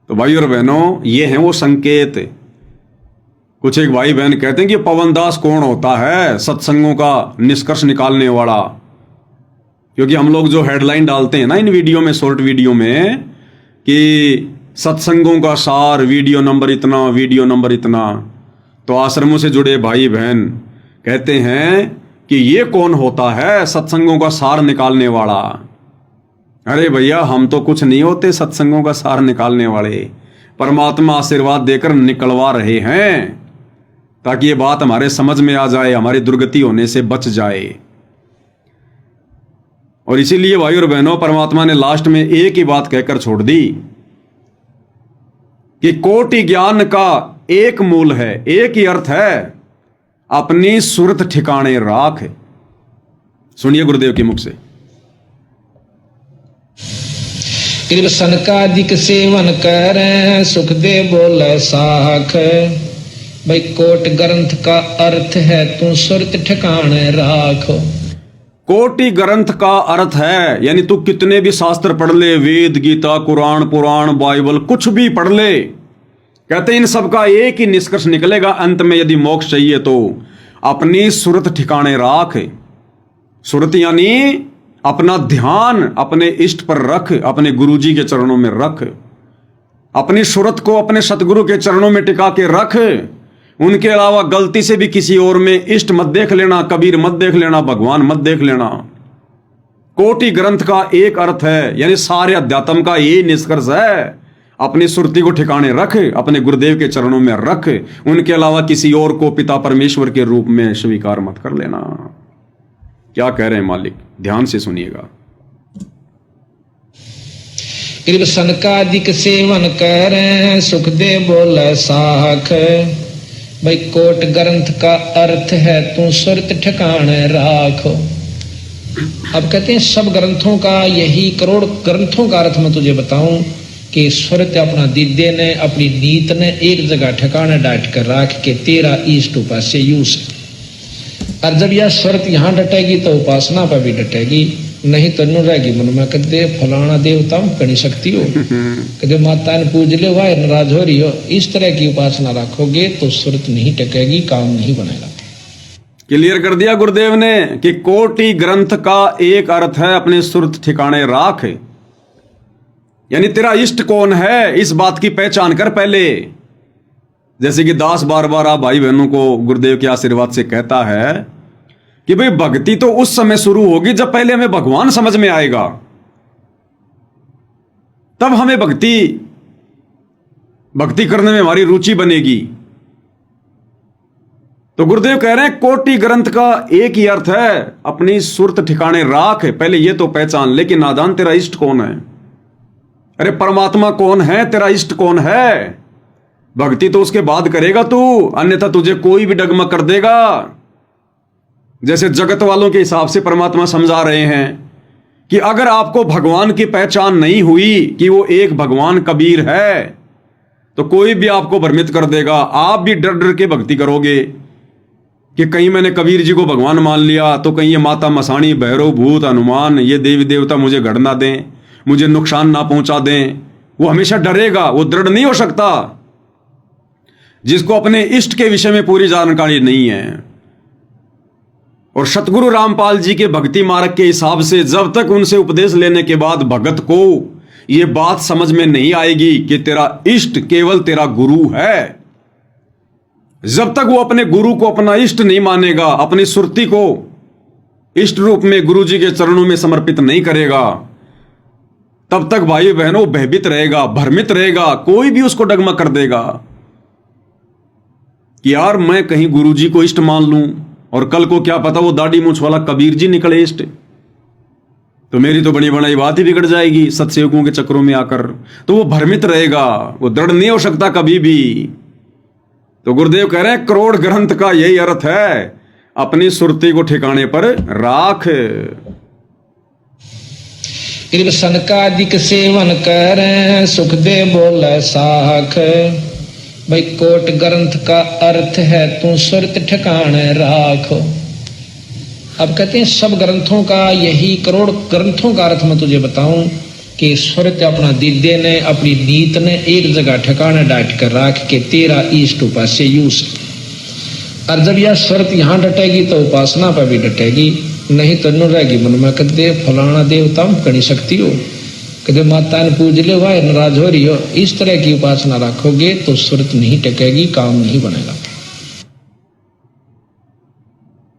तो भाई और बहनों, ये हैं वो संकेत। कुछ एक भाई बहन कहते हैं कि पवन दास कौन होता है सत्संगों का निष्कर्ष निकालने वाला? क्योंकि हम लोग जो हेडलाइन डालते हैं ना इन वीडियो में, शॉर्ट वीडियो में, कि सत्संगों का सार, वीडियो नंबर इतना, वीडियो नंबर इतना, तो आश्रमों से जुड़े भाई बहन कहते हैं कि ये कौन होता है सत्संगों का सार निकालने वाला? अरे भैया, हम तो कुछ नहीं होते सत्संगों का सार निकालने वाले। परमात्मा आशीर्वाद देकर निकलवा रहे हैं ताकि ये बात हमारे समझ में आ जाए, हमारी दुर्गति होने से बच जाए। और इसीलिए भाई और बहनों, परमात्मा ने लास्ट में एक ही बात कहकर छोड़ दी कि कोटि ज्ञान का एक मूल है, एक ही अर्थ है, अपनी सुरत ठिकाने राख। सुनिए गुरुदेव के मुख से। कृप सनकादिक सेवन करें सुख दे बोले साख। भाई कोट ग्रंथ का अर्थ है तू सुरत ठिकाने राखो। कोटि ग्रंथ का अर्थ है यानी तू कितने भी शास्त्र पढ़ ले, वेद गीता कुरान पुराण बाइबल कुछ भी पढ़ ले, कहते इन सब का एक ही निष्कर्ष निकलेगा अंत में, यदि मोक्ष चाहिए तो अपनी सुरत ठिकाने राख। सुरत यानी अपना ध्यान अपने इष्ट पर रख, अपने गुरुजी के चरणों में रख, अपनी सुरत को अपने सतगुरु के चरणों में टिका के रख। उनके अलावा गलती से भी किसी और में इष्ट मत देख लेना, कबीर मत देख लेना, भगवान मत देख लेना। कोटि ग्रंथ का एक अर्थ है यानी सारे अध्यात्म का ये निष्कर्ष है, अपनी सुरती को ठिकाने रख, अपने गुरुदेव के चरणों में रख, उनके अलावा किसी और को पिता परमेश्वर के रूप में स्वीकार मत कर लेना। क्या कह रहे हैं मालिक, ध्यान से सुनिएगा। कृप सनकादिक सेवन करें सुख दे बोले साख। भाई कोट ग्रंथ का अर्थ है तू सुरत ठिकाने राखो। अब कहते हैं सब ग्रंथों का यही, करोड़ ग्रंथों का अर्थ मैं तुझे बताऊं कि सुरत अपना दिद्दे ने अपनी नीत ने एक जगह ठिकाने डाट कर राख के तेरा ईष्ट उपास्य यूस। और जब यह सुरत यहाँ डटेगी तो उपासना पर भी डटेगी, नहीं तो नु रहेगी मन में कदे फलाना देवता कड़ी शक्ति हो, कदे माता ने पूज ले वाह नाराज हो रही हो। इस तरह की उपासना रखोगे तो सुरत नहीं टकेगी, काम नहीं बनेगा। क्लियर कर दिया गुरुदेव ने कि कोटि ग्रंथ का एक अर्थ है अपने सुरत ठिकाने राख, यानी तेरा इष्ट कौन है इस बात की पहचान कर पहले। जैसे कि दास बार बार आप भाई बहनों को गुरुदेव के आशीर्वाद से कहता है कि भाई भक्ति तो उस समय शुरू होगी जब पहले हमें भगवान समझ में आएगा, तब हमें भक्ति करने में हमारी रुचि बनेगी। तो गुरुदेव कह रहे हैं कोटि ग्रंथ का एक ही अर्थ है अपनी सुरत ठिकाने राख। पहले ये तो पहचान ले कि नादान तेरा इष्ट कौन है। अरे परमात्मा कौन है, तेरा इष्ट कौन है। भक्ति तो उसके बाद करेगा तू, अन्यथा तुझे कोई भी डगमग कर देगा। जैसे जगत वालों के हिसाब से परमात्मा समझा रहे हैं कि अगर आपको भगवान की पहचान नहीं हुई कि वो एक भगवान कबीर है तो कोई भी आपको भ्रमित कर देगा। आप भी डर डर के भक्ति करोगे कि कहीं मैंने कबीर जी को भगवान मान लिया तो कहीं ये माता मसाणी भैरव भूत हनुमान ये देवी देवता मुझे गढ़ ना दें, मुझे नुकसान ना पहुंचा दें। वो हमेशा डरेगा, वो दृढ़ नहीं हो सकता जिसको अपने इष्ट के विषय में पूरी जानकारी नहीं है। और सतगुरु रामपाल जी के भक्ति मार्ग के हिसाब से जब तक उनसे उपदेश लेने के बाद भगत को यह बात समझ में नहीं आएगी कि तेरा इष्ट केवल तेरा गुरु है, जब तक वो अपने गुरु को अपना इष्ट नहीं मानेगा, अपनी सुरती को इष्ट रूप में गुरु जी के चरणों में समर्पित नहीं करेगा, तब तक भाई बहनों भयभीत रहेगा, भ्रमित रहेगा। कोई भी उसको डगमग कर देगा कि यार मैं कहीं गुरु जी को इष्ट मान लूं और कल को क्या पता वो दाढ़ी मूंछ वाला कबीर जी निकले इष्ट, तो मेरी तो बड़ी बनाई बात ही बिगड़ जाएगी सत्सेवकों के चक्रों में आकर। तो वो भ्रमित रहेगा, वो दृढ़ नहीं हो सकता कभी भी। तो गुरुदेव कह रहे हैं करोड़ ग्रंथ का यही अर्थ है, अपनी सुरती को ठिकाने पर राख। कृप सनकादिक सेवन करें सुख दे बोले साख। भाई कोट ग्रंथ का अर्थ है तू सुरत ठिकाने राखो। अब कहते हैं सब ग्रंथों का यही, करोड़ ग्रंथों का अर्थ मैं तुझे बताऊं कि सुरत अपना दिद्दे ने अपनी नीत ने एक जगह ठिकाने डाट कर राख के तेरा ईष्ट उपास्य यूस। और जब यह सुरत यहाँ डटेगी तो उपासना पर भी डटेगी, नहीं तो नु रहेगी मन में कदे फलाना देवता कड़ी शक्ति हो, कदे माता ने पूज ले वाह नाराज हो रही हो। इस तरह की उपासना रखोगे तो सुरत नहीं टकेगी, काम नहीं बनेगा।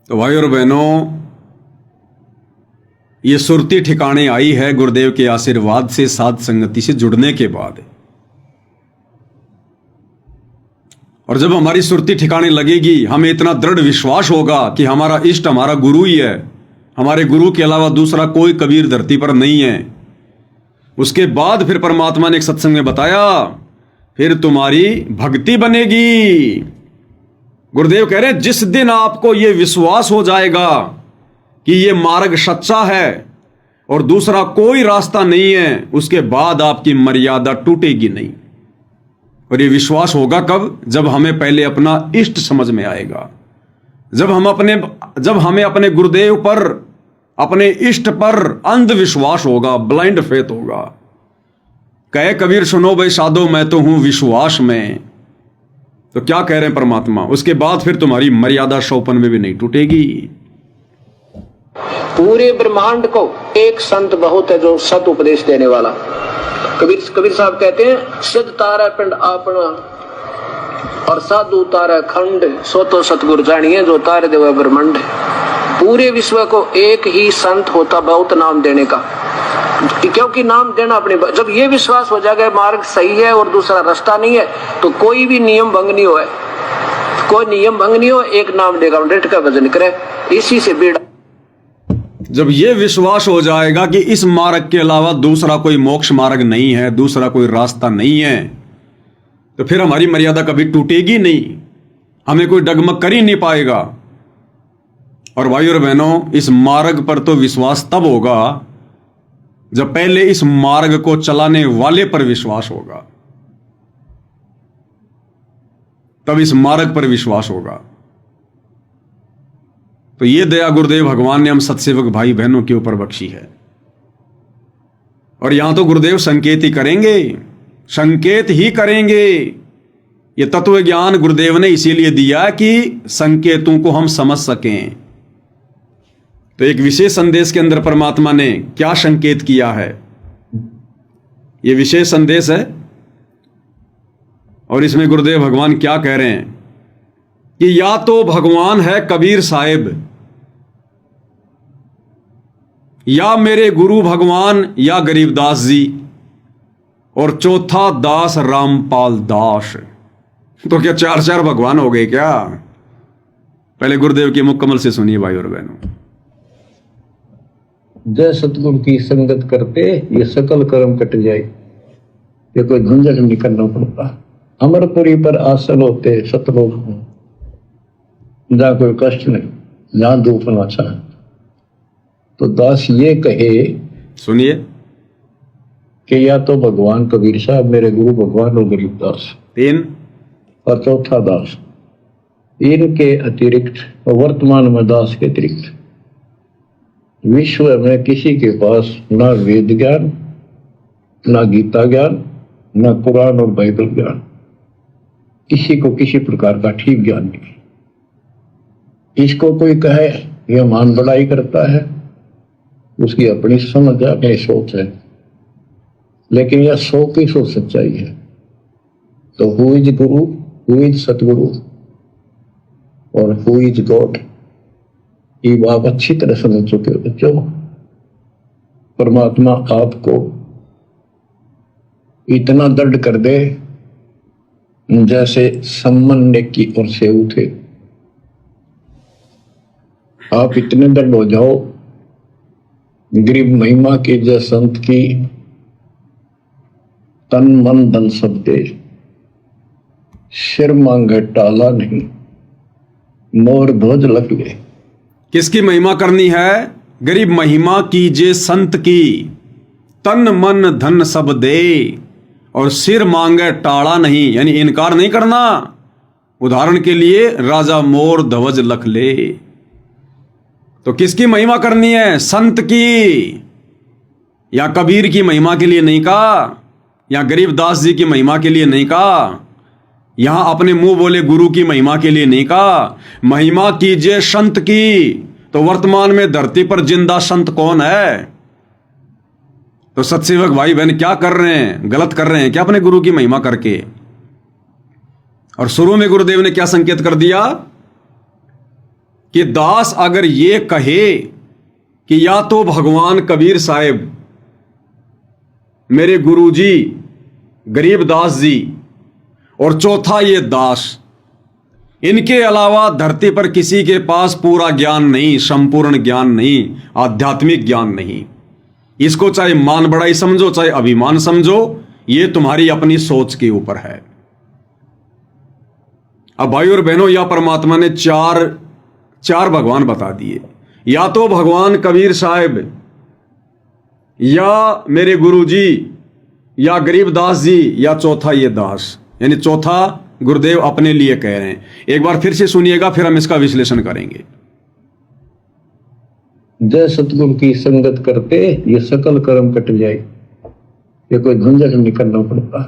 तो भाई और बहनों, ये सुरती ठिकाने आई है गुरुदेव के आशीर्वाद से, साध संगति से जुड़ने के बाद। और जब हमारी सुरती ठिकाने लगेगी, हमें इतना दृढ़ विश्वास होगा कि हमारा इष्ट हमारा गुरु ही है, हमारे गुरु के अलावा दूसरा कोई कबीर धरती पर नहीं है। उसके बाद फिर परमात्मा ने एक सत्संग में बताया, फिर तुम्हारी भक्ति बनेगी। गुरुदेव कह रहे हैं जिस दिन आपको यह विश्वास हो जाएगा कि यह मार्ग सच्चा है और दूसरा कोई रास्ता नहीं है, उसके बाद आपकी मर्यादा टूटेगी नहीं। और यह विश्वास होगा कब? जब हमें पहले अपना इष्ट समझ में आएगा, जब हमें अपने गुरुदेव पर, अपने इष्ट पर अंधविश्वास होगा, ब्लाइंड फेथ होगा। कहे कबीर सुनो भाई साधो मैं तो हूं विश्वास में। तो क्या कह रहे हैं परमात्मा? उसके बाद फिर तुम्हारी मर्यादा 100 में भी नहीं टूटेगी। पूरे ब्रह्मांड को एक संत बहुत है जो सत उपदेश देने वाला। कबीर साहब कहते हैं सिद्ध तारा पिंड आपना और साधु तारा खंड, सो तो सतगुरु जानिए जो तारे देवा ब्रह्मांड। पूरे विश्व को एक ही संत होता बहुत नाम देने का, क्योंकि नाम देना अपने, जब ये विश्वास हो जाएगा मार्ग सही है और दूसरा रास्ता नहीं है, तो कोई भी नियम भंग नहीं हो, कोई नियम भंग नहीं हो, एक नाम देगा डेट का भजन करे, इसी से बेड़ा। जब ये विश्वास हो जाएगा कि इस मार्ग के अलावा दूसरा कोई मोक्ष मार्ग नहीं है, दूसरा कोई रास्ता नहीं है, तो फिर हमारी मर्यादा कभी टूटेगी नहीं, हमें कोई डगमग कर ही नहीं पाएगा। और भाई और बहनों, इस मार्ग पर तो विश्वास तब होगा जब पहले इस मार्ग को चलाने वाले पर विश्वास होगा, तब इस मार्ग पर विश्वास होगा। तो ये दया गुरुदेव भगवान ने हम सत्सेवक भाई बहनों के ऊपर बख्शी है। और यहां तो गुरुदेव संकेत ही करेंगे, संकेत ही करेंगे। ये तत्व ज्ञान गुरुदेव ने इसीलिए दिया कि संकेतों को हम समझ सकें। तो एक विशेष संदेश के अंदर परमात्मा ने क्या संकेत किया है, यह विशेष संदेश है। और इसमें गुरुदेव भगवान क्या कह रहे हैं कि या तो भगवान है कबीर साहिब, या मेरे गुरु भगवान, या गरीबदास जी, और चौथा दास रामपाल दास। तो क्या 4 भगवान हो गए क्या? पहले गुरुदेव की मुकम्मल से सुनिए भाई और बहनों। जय सतगुरु की संगत करते ये सकल कर्म कट जाए, ये कोई झंझट नहीं करना पड़ता। अमरपुरी पर आसन होते सतलोक में, जहां कोई कष्ट नहीं, जहां दुख ना चाहे। तो दास ये कहे, सुनिए, कि या तो भगवान कबीर साहब मेरे गुरु भगवान और गरीबदास, 3, और चौथा दास। इनके अतिरिक्त, वर्तमान में दास के अतिरिक्त विश्व में किसी के पास ना वेद ज्ञान, ना गीता ज्ञान, ना कुरान और बाइबल ज्ञान, किसी को किसी प्रकार का ठीक ज्ञान नहीं। इसको कोई कहे यह मान बढ़ाई करता है, उसकी अपनी समझ है, अपनी सोच है, लेकिन यह 100% सच्चाई है। तो who is Guru, who is सतगुरु और हु इज गॉड, ये आप अच्छी तरह समझ चुके हो बच्चों। परमात्मा आपको इतना दृढ़ कर दे जैसे सम्मन की ओर से उठे, आप इतने दृढ़ हो जाओ, गरीब महिमा की जय संत की तन मन धन सब दे, सिर मांगे टाला नहीं, मोर ध्वज लग गए। किसकी महिमा करनी है? गरीब महिमा कीजिए संत की, तन मन धन सब दे, और सिर मांगे टाड़ा नहीं, यानी इनकार नहीं करना। उदाहरण के लिए राजा मोर ध्वज लख ले। तो किसकी महिमा करनी है? संत की, या कबीर की महिमा के लिए नहीं कहा, या गरीबदास जी की महिमा के लिए नहीं कहा, यहां अपने मुंह बोले गुरु की महिमा के लिए नहीं कहा। महिमा कीजिए संत की। तो वर्तमान में धरती पर जिंदा संत कौन है? तो सत्सेवक भाई बहन क्या कर रहे हैं? गलत कर रहे हैं क्या अपने गुरु की महिमा करके? और शुरू में गुरुदेव ने क्या संकेत कर दिया कि दास अगर ये कहे कि या तो भगवान कबीर साहिब, मेरे गुरुजी गरीबदास जी, और चौथा ये दास, इनके अलावा धरती पर किसी के पास पूरा ज्ञान नहीं, संपूर्ण ज्ञान नहीं, आध्यात्मिक ज्ञान नहीं। इसको चाहे मान बढ़ाई समझो, चाहे अभिमान समझो, ये तुम्हारी अपनी सोच के ऊपर है। अब भाई और बहनों, या परमात्मा ने चार भगवान बता दिए, या तो भगवान कबीर साहब, या मेरे गुरु जी, या गरीबदास जी, या चौथा ये दास, यानी चौथा गुरुदेव अपने लिए कह रहे हैं। एक बार फिर से सुनिएगा, फिर हम इसका विश्लेषण करेंगे। जय सतगुरु की संगत करते ये सकल कर्म कट जाए, ये कोई झंझट नहीं करना पड़ता।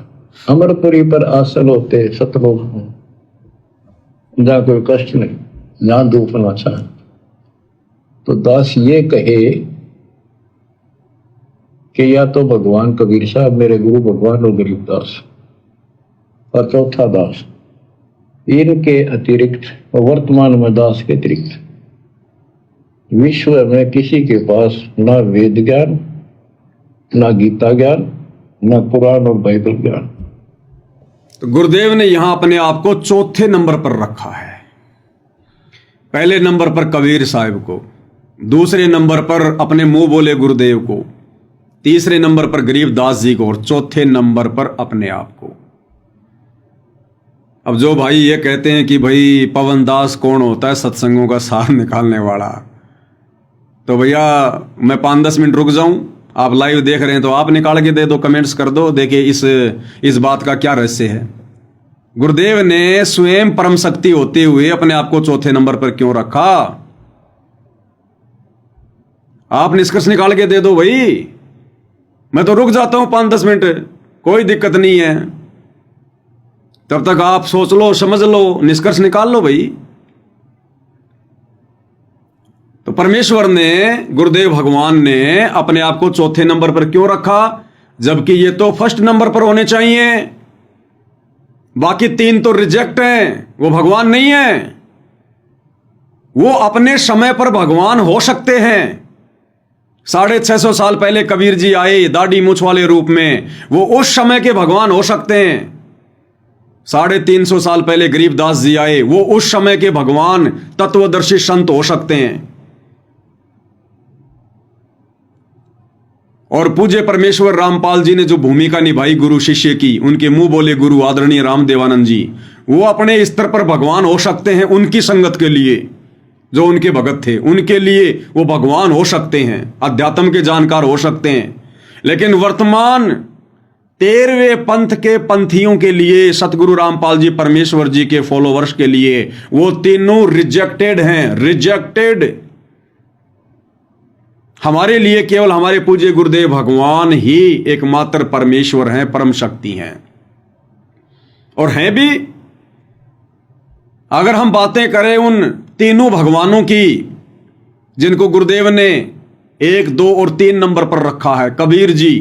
अमरपुरी पर आसल होते सतलोक हों, जहां कोई कष्ट नहीं, जहां धूप ना चाहे। तो दास ये कहे कि या तो भगवान कबीर साहब मेरे गुरु भगवान और गरीबदास, और चौथा दास, इनके अतिरिक्त वर्तमान में दास के अतिरिक्त विश्व में किसी के पास ना वेद ज्ञान, ना गीता ज्ञान, ना कुरान और बाइबल ज्ञान। तो गुरुदेव ने यहां अपने आप को चौथे नंबर पर रखा है। पहले नंबर पर कबीर साहब को, दूसरे नंबर पर अपने मुंह बोले गुरुदेव को, तीसरे नंबर पर गरीबदास जी को, और चौथे नंबर पर अपने आप को। अब जो भाई ये कहते हैं कि भाई पवन दास कौन होता है, सत्संगों का सार निकालने वाला, तो भैया मैं 5-10 मिनट रुक जाऊं, आप लाइव देख रहे हैं तो आप निकाल के दे दो, कमेंट्स कर दो, देखिए इस बात का क्या रहस्य है। गुरुदेव ने स्वयं परम शक्ति होते हुए अपने आप को चौथे नंबर पर क्यों रखा? आप निष्कर्ष निकाल के दे दो भाई, मैं तो रुक जाता हूं 5-10 मिनट, कोई दिक्कत नहीं है। तब तक आप सोच लो, समझ लो, निष्कर्ष निकाल लो भाई। तो परमेश्वर ने, गुरुदेव भगवान ने अपने आप को चौथे नंबर पर क्यों रखा, जबकि ये तो फर्स्ट नंबर पर होने चाहिए। बाकी 3 तो रिजेक्ट हैं, वो भगवान नहीं है। वो अपने समय पर भगवान हो सकते हैं। 650 साल पहले कबीर जी आए दाढ़ी मूछ वाले रूप में, वो उस समय के भगवान हो सकते हैं। 350 साल पहले गरीबदास जी आए, वो उस समय के भगवान तत्वदर्शी संत हो सकते हैं। और पूज्य परमेश्वर रामपाल जी ने जो भूमिका निभाई गुरु शिष्य की, उनके मुंह बोले गुरु आदरणीय रामदेवानंद जी, वो अपने स्तर पर भगवान हो सकते हैं। उनकी संगत के लिए, जो उनके भगत थे, उनके लिए वो भगवान हो सकते हैं, अध्यात्म के जानकार हो सकते हैं। लेकिन वर्तमान 13वें पंथ के पंथियों के लिए, सतगुरु रामपाल जी परमेश्वर जी के फॉलोवर्स के लिए, वो तीनों रिजेक्टेड हैं, रिजेक्टेड। हमारे लिए केवल हमारे पूज्य गुरुदेव भगवान ही एकमात्र परमेश्वर हैं, परम शक्ति हैं, और हैं भी। अगर हम बातें करें उन तीनों भगवानों की जिनको गुरुदेव ने 1, 2 और 3 नंबर पर रखा है, कबीर जी,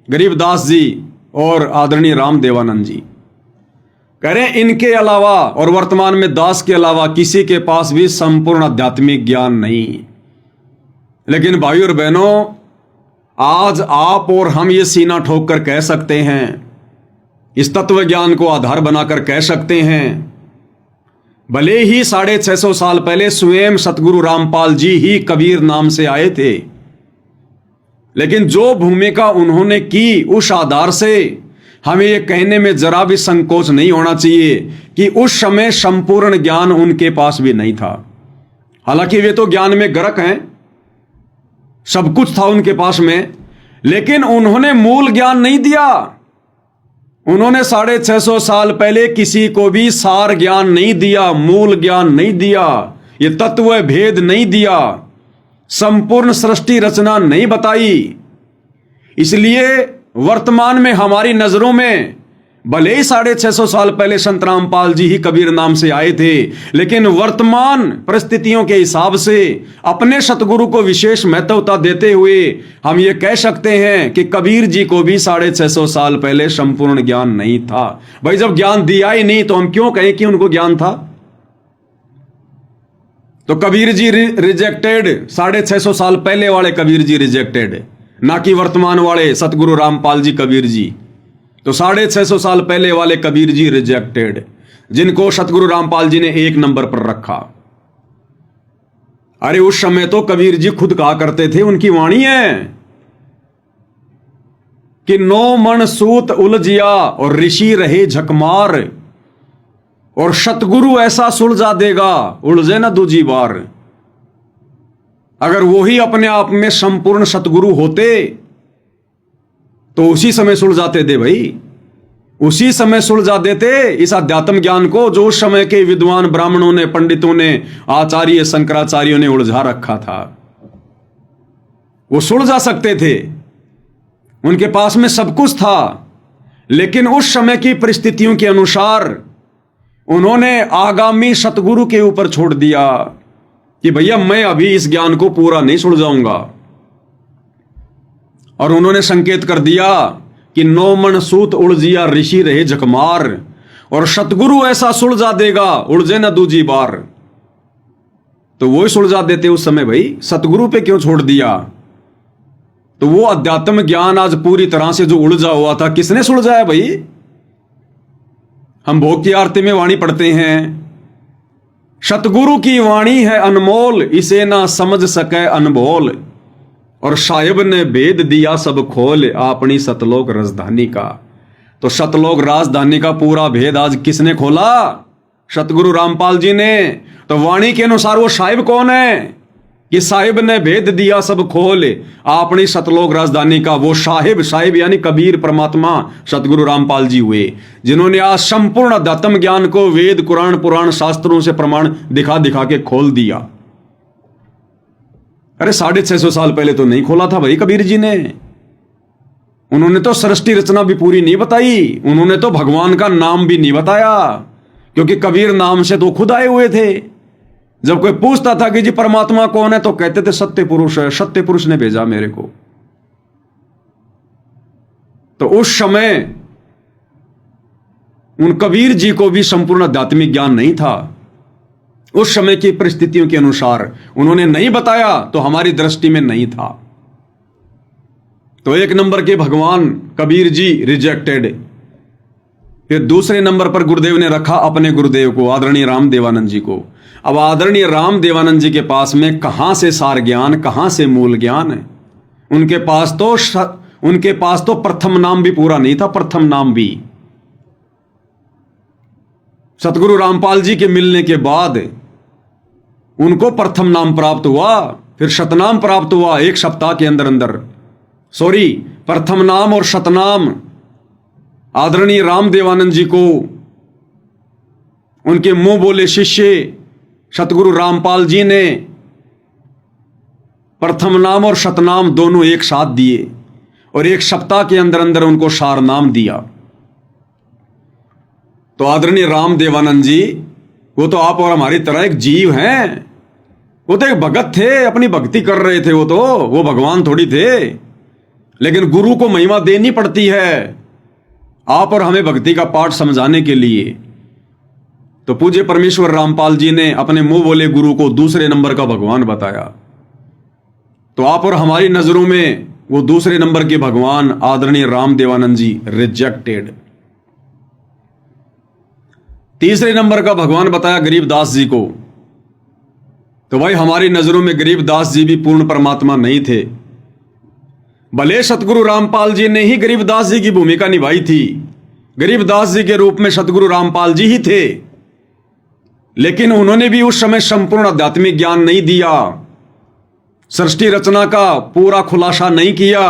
गरीबदास जी और आदरणीय रामदेवानंद जी, कह रहे हैं इनके अलावा और वर्तमान में दास के अलावा किसी के पास भी संपूर्ण आध्यात्मिक ज्ञान नहीं। लेकिन भाई और बहनों, आज आप और हम ये सीना ठोक कर कह सकते हैं, इस तत्व ज्ञान को आधार बनाकर कह सकते हैं, भले ही 650 साल पहले स्वयं सतगुरु रामपाल जी ही कबीर नाम से आए थे, लेकिन जो भूमिका उन्होंने की, उस आधार से हमें यह कहने में जरा भी संकोच नहीं होना चाहिए कि उस समय संपूर्ण ज्ञान उनके पास भी नहीं था। हालांकि वे तो ज्ञान में गर्क हैं, सब कुछ था उनके पास में, लेकिन उन्होंने मूल ज्ञान नहीं दिया। उन्होंने 650 साल पहले किसी को भी सार ज्ञान नहीं दिया, मूल ज्ञान नहीं दिया, ये तत्व भेद नहीं दिया, संपूर्ण सृष्टि रचना नहीं बताई। इसलिए वर्तमान में हमारी नजरों में भले ही 650 साल पहले संत रामपाल जी ही कबीर नाम से आए थे, लेकिन वर्तमान परिस्थितियों के हिसाब से अपने सतगुरु को विशेष महत्वता देते हुए हम ये कह सकते हैं कि कबीर जी को भी 650 साल पहले संपूर्ण ज्ञान नहीं था। भाई जब ज्ञान दिया ही नहीं तो हम क्यों कहें कि उनको ज्ञान था? तो कबीर जी रिजेक्टेड, 650 साल पहले वाले कबीर जी रिजेक्टेड, ना कि वर्तमान वाले सतगुरु रामपाल जी कबीर जी। तो 650 साल पहले वाले कबीर जी रिजेक्टेड, जिनको सतगुरु रामपाल जी ने 1 नंबर पर रखा। अरे उस समय तो कबीर जी खुद कहा करते थे, उनकी वाणी है कि 9 मन सूत उलझिया और ऋषि रहे झकमार, और सतगुरु ऐसा सुलझा देगा उलझे ना दूजी बार। अगर वो ही अपने आप में संपूर्ण सतगुरु होते तो उसी समय सुलझाते दे भाई, उसी समय सुलझा देते इस अध्यात्म ज्ञान को जो उस समय के विद्वान ब्राह्मणों ने, पंडितों ने, आचार्य शंकराचार्यों ने उलझा रखा था। वो सुलझा सकते थे, उनके पास में सब कुछ था, लेकिन उस समय की परिस्थितियों के अनुसार उन्होंने आगामी सतगुरु के ऊपर छोड़ दिया कि भैया मैं अभी इस ज्ञान को पूरा नहीं सुलझाऊंगा। और उन्होंने संकेत कर दिया कि 9 मन सूत उलझिया ऋषि रहे झकमार, और सतगुरु ऐसा सुलझा देगा उलझे ना दूजी बार। तो वो ही सुलझा देते उस समय भाई, सतगुरु पे क्यों छोड़ दिया? तो वो अध्यात्म ज्ञान आज पूरी तरह से जो उलझा हुआ था, किसने सुलझाया भाई? हम भोग की आरती में वाणी पढ़ते हैं, सतगुरु की वाणी है अनमोल, इसे ना समझ सके अनबोल, और साहिब ने भेद दिया सब खोल, अपनी सतलोक राजधानी का। तो सतलोक राजधानी का पूरा भेद आज किसने खोला? सतगुरु रामपाल जी ने। तो वाणी के अनुसार वो साहिब कौन है कि साहिब ने भेद दिया सब खोल, अपनी सतलोक राजधानी का? वो साहिब यानी कबीर परमात्मा सतगुरु रामपाल जी हुए, जिन्होंने आज संपूर्ण अध्यात्म ज्ञान को वेद, कुरान, पुराण, शास्त्रों से प्रमाण दिखा दिखा के खोल दिया। अरे 650 साल पहले तो नहीं खोला था भाई कबीर जी ने। उन्होंने तो सृष्टि रचना भी पूरी नहीं बताई, उन्होंने तो भगवान का नाम भी नहीं बताया, क्योंकि कबीर नाम से तो खुद आए हुए थे। जब कोई पूछता था कि जी परमात्मा कौन है, तो कहते थे सत्य पुरुष है, सत्य पुरुष ने भेजा मेरे को। तो उस समय उन कबीर जी को भी संपूर्ण आध्यात्मिक ज्ञान नहीं था। उस समय की परिस्थितियों के अनुसार उन्होंने नहीं बताया, तो हमारी दृष्टि में नहीं था। तो 1 नंबर के भगवान कबीर जी रिजेक्टेड। फिर दूसरे नंबर पर गुरुदेव ने रखा अपने गुरुदेव को, आदरणीय राम देवानंद जी को। अब आदरणीय राम देवानंद जी के पास में कहां से सार ज्ञान, कहां से मूल ज्ञान है? उनके पास तो प्रथम नाम भी पूरा नहीं था, प्रथम नाम भी। सतगुरु रामपाल जी के मिलने के बाद उनको प्रथम नाम प्राप्त हुआ, फिर शतनाम प्राप्त हुआ 1 सप्ताह के अंदर अंदर। प्रथम नाम और शतनाम आदरणीय राम देवानंद जी को उनके मुंह बोले शिष्य सतगुरु रामपाल जी ने प्रथम नाम और शतनाम दोनों एक साथ दिए, और 1 सप्ताह के अंदर अंदर उनको सार नाम दिया। तो आदरणीय राम देवानंद जी, वो तो आप और हमारी तरह एक जीव हैं। वो तो एक भगत थे, अपनी भक्ति कर रहे थे। वो भगवान थोड़ी थे। लेकिन गुरु को महिमा देनी पड़ती है आप और हमें भक्ति का पाठ समझाने के लिए। तो पूज्य परमेश्वर रामपाल जी ने अपने मुंह बोले गुरु को दूसरे नंबर का भगवान बताया। तो आप और हमारी नजरों में वो दूसरे नंबर के भगवान आदरणीय राम देवानंद जी रिजेक्टेड। तीसरे नंबर का भगवान बताया गरीबदास जी को। तो भाई हमारी नजरों में गरीबदास जी भी पूर्ण परमात्मा नहीं थे। भले सतगुरु रामपाल जी ने ही गरीबदास जी की भूमिका निभाई थी, गरीबदास जी के रूप में सतगुरु रामपाल जी ही थे, लेकिन उन्होंने भी उस समय संपूर्ण आध्यात्मिक ज्ञान नहीं दिया, सृष्टि रचना का पूरा खुलासा नहीं किया,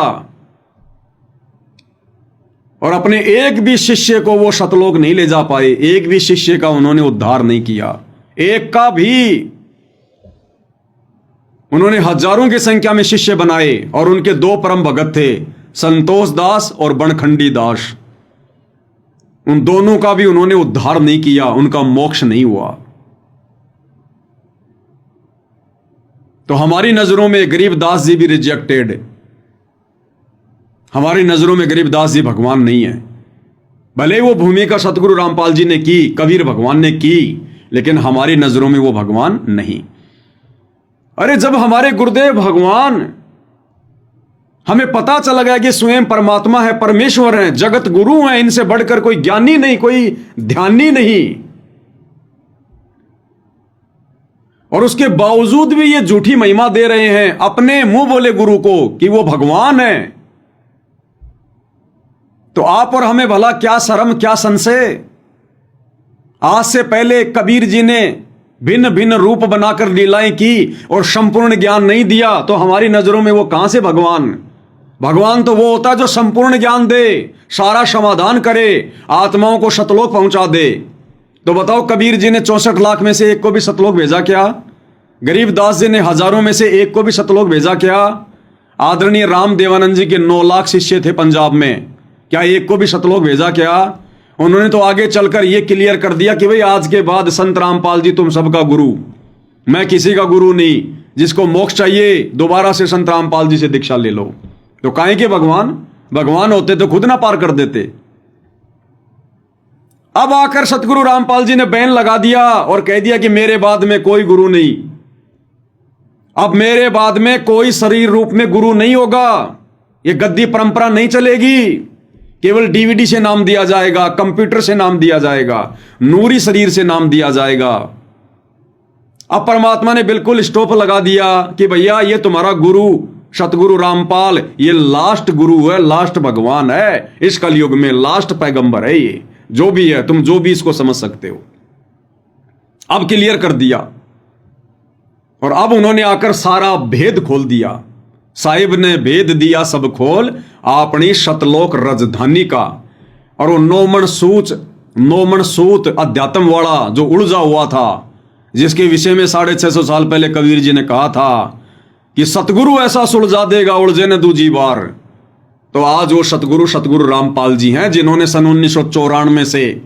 और अपने एक भी शिष्य को वो सतलोक नहीं ले जा पाए। एक भी शिष्य का उन्होंने उद्धार नहीं किया, एक का भी। उन्होंने हजारों की संख्या में शिष्य बनाए, और उनके 2 परम भगत थे, संतोष दास और बनखंडी दास। उन दोनों का भी उन्होंने उद्धार नहीं किया, उनका मोक्ष नहीं हुआ। तो हमारी नजरों में गरीबदास जी भी रिजेक्टेड। हमारी नजरों में गरीबदास जी भगवान नहीं है। भले वो भूमिका सतगुरु रामपाल जी ने की, कबीर भगवान ने की, लेकिन हमारी नजरों में वो भगवान नहीं। अरे जब हमारे गुरुदेव भगवान, हमें पता चला गया कि स्वयं परमात्मा है, परमेश्वर है, जगत गुरु है, इनसे बढ़कर कोई ज्ञानी नहीं, कोई ध्यानी नहीं, और उसके बावजूद भी ये झूठी महिमा दे रहे हैं, अपने मुंह बोले गुरु को कि वो भगवान है। तो आप और हमें भला क्या शर्म, क्या संशय। आज से पहले कबीर जी ने भिन्न भिन्न रूप बनाकर लीलाएं की और संपूर्ण ज्ञान नहीं दिया, तो हमारी नजरों में वो कहां से भगवान। भगवान तो वो होता है जो संपूर्ण ज्ञान दे, सारा समाधान करे, आत्माओं को सतलोक पहुंचा दे। तो बताओ, कबीर जी ने 64 लाख में से एक को भी सतलोक भेजा क्या? गरीबदास जी ने हजारों में से एक को भी सतलोक भेजा क्या? आदरणीय राम देवानंद जी के 9 लाख शिष्य थे पंजाब में, क्या एक को भी सतलोक भेजा क्या? उन्होंने तो आगे चलकर यह क्लियर कर दिया कि भाई आज के बाद संत रामपाल जी तुम सबका गुरु, मैं किसी का गुरु नहीं, जिसको मोक्ष चाहिए दोबारा से संत रामपाल जी से दीक्षा ले लो। तो काहे के भगवान, भगवान होते तो खुद ना पार कर देते। अब आकर सतगुरु रामपाल जी ने बैन लगा दिया और कह दिया कि मेरे बाद में कोई गुरु नहीं, अब मेरे बाद में कोई शरीर रूप में गुरु नहीं होगा, ये गद्दी परंपरा नहीं चलेगी, केवल डीवीडी से नाम दिया जाएगा, कंप्यूटर से नाम दिया जाएगा, नूरी शरीर से नाम दिया जाएगा। अब परमात्मा ने बिल्कुल स्टॉप लगा दिया कि भैया ये तुम्हारा गुरु सतगुरु रामपाल ये लास्ट गुरु है, लास्ट भगवान है, इस कलयुग में लास्ट पैगंबर है, ये जो भी है, तुम जो भी इसको समझ सकते हो। अब क्लियर कर दिया और अब उन्होंने आकर सारा भेद खोल दिया। साहिब ने भेद दिया सब खोल, अपनी शतलोक राजधानी का। और वो नौमन सूत अध्यात्म वाला जो उलझा हुआ था, जिसके विषय में 650 साल पहले कबीर जी ने कहा था कि सतगुरु ऐसा सुलझा देगा उलझे ने दूजी बार। तो आज वो सतगुरु रामपाल जी हैं, जिन्होंने सन 1994 से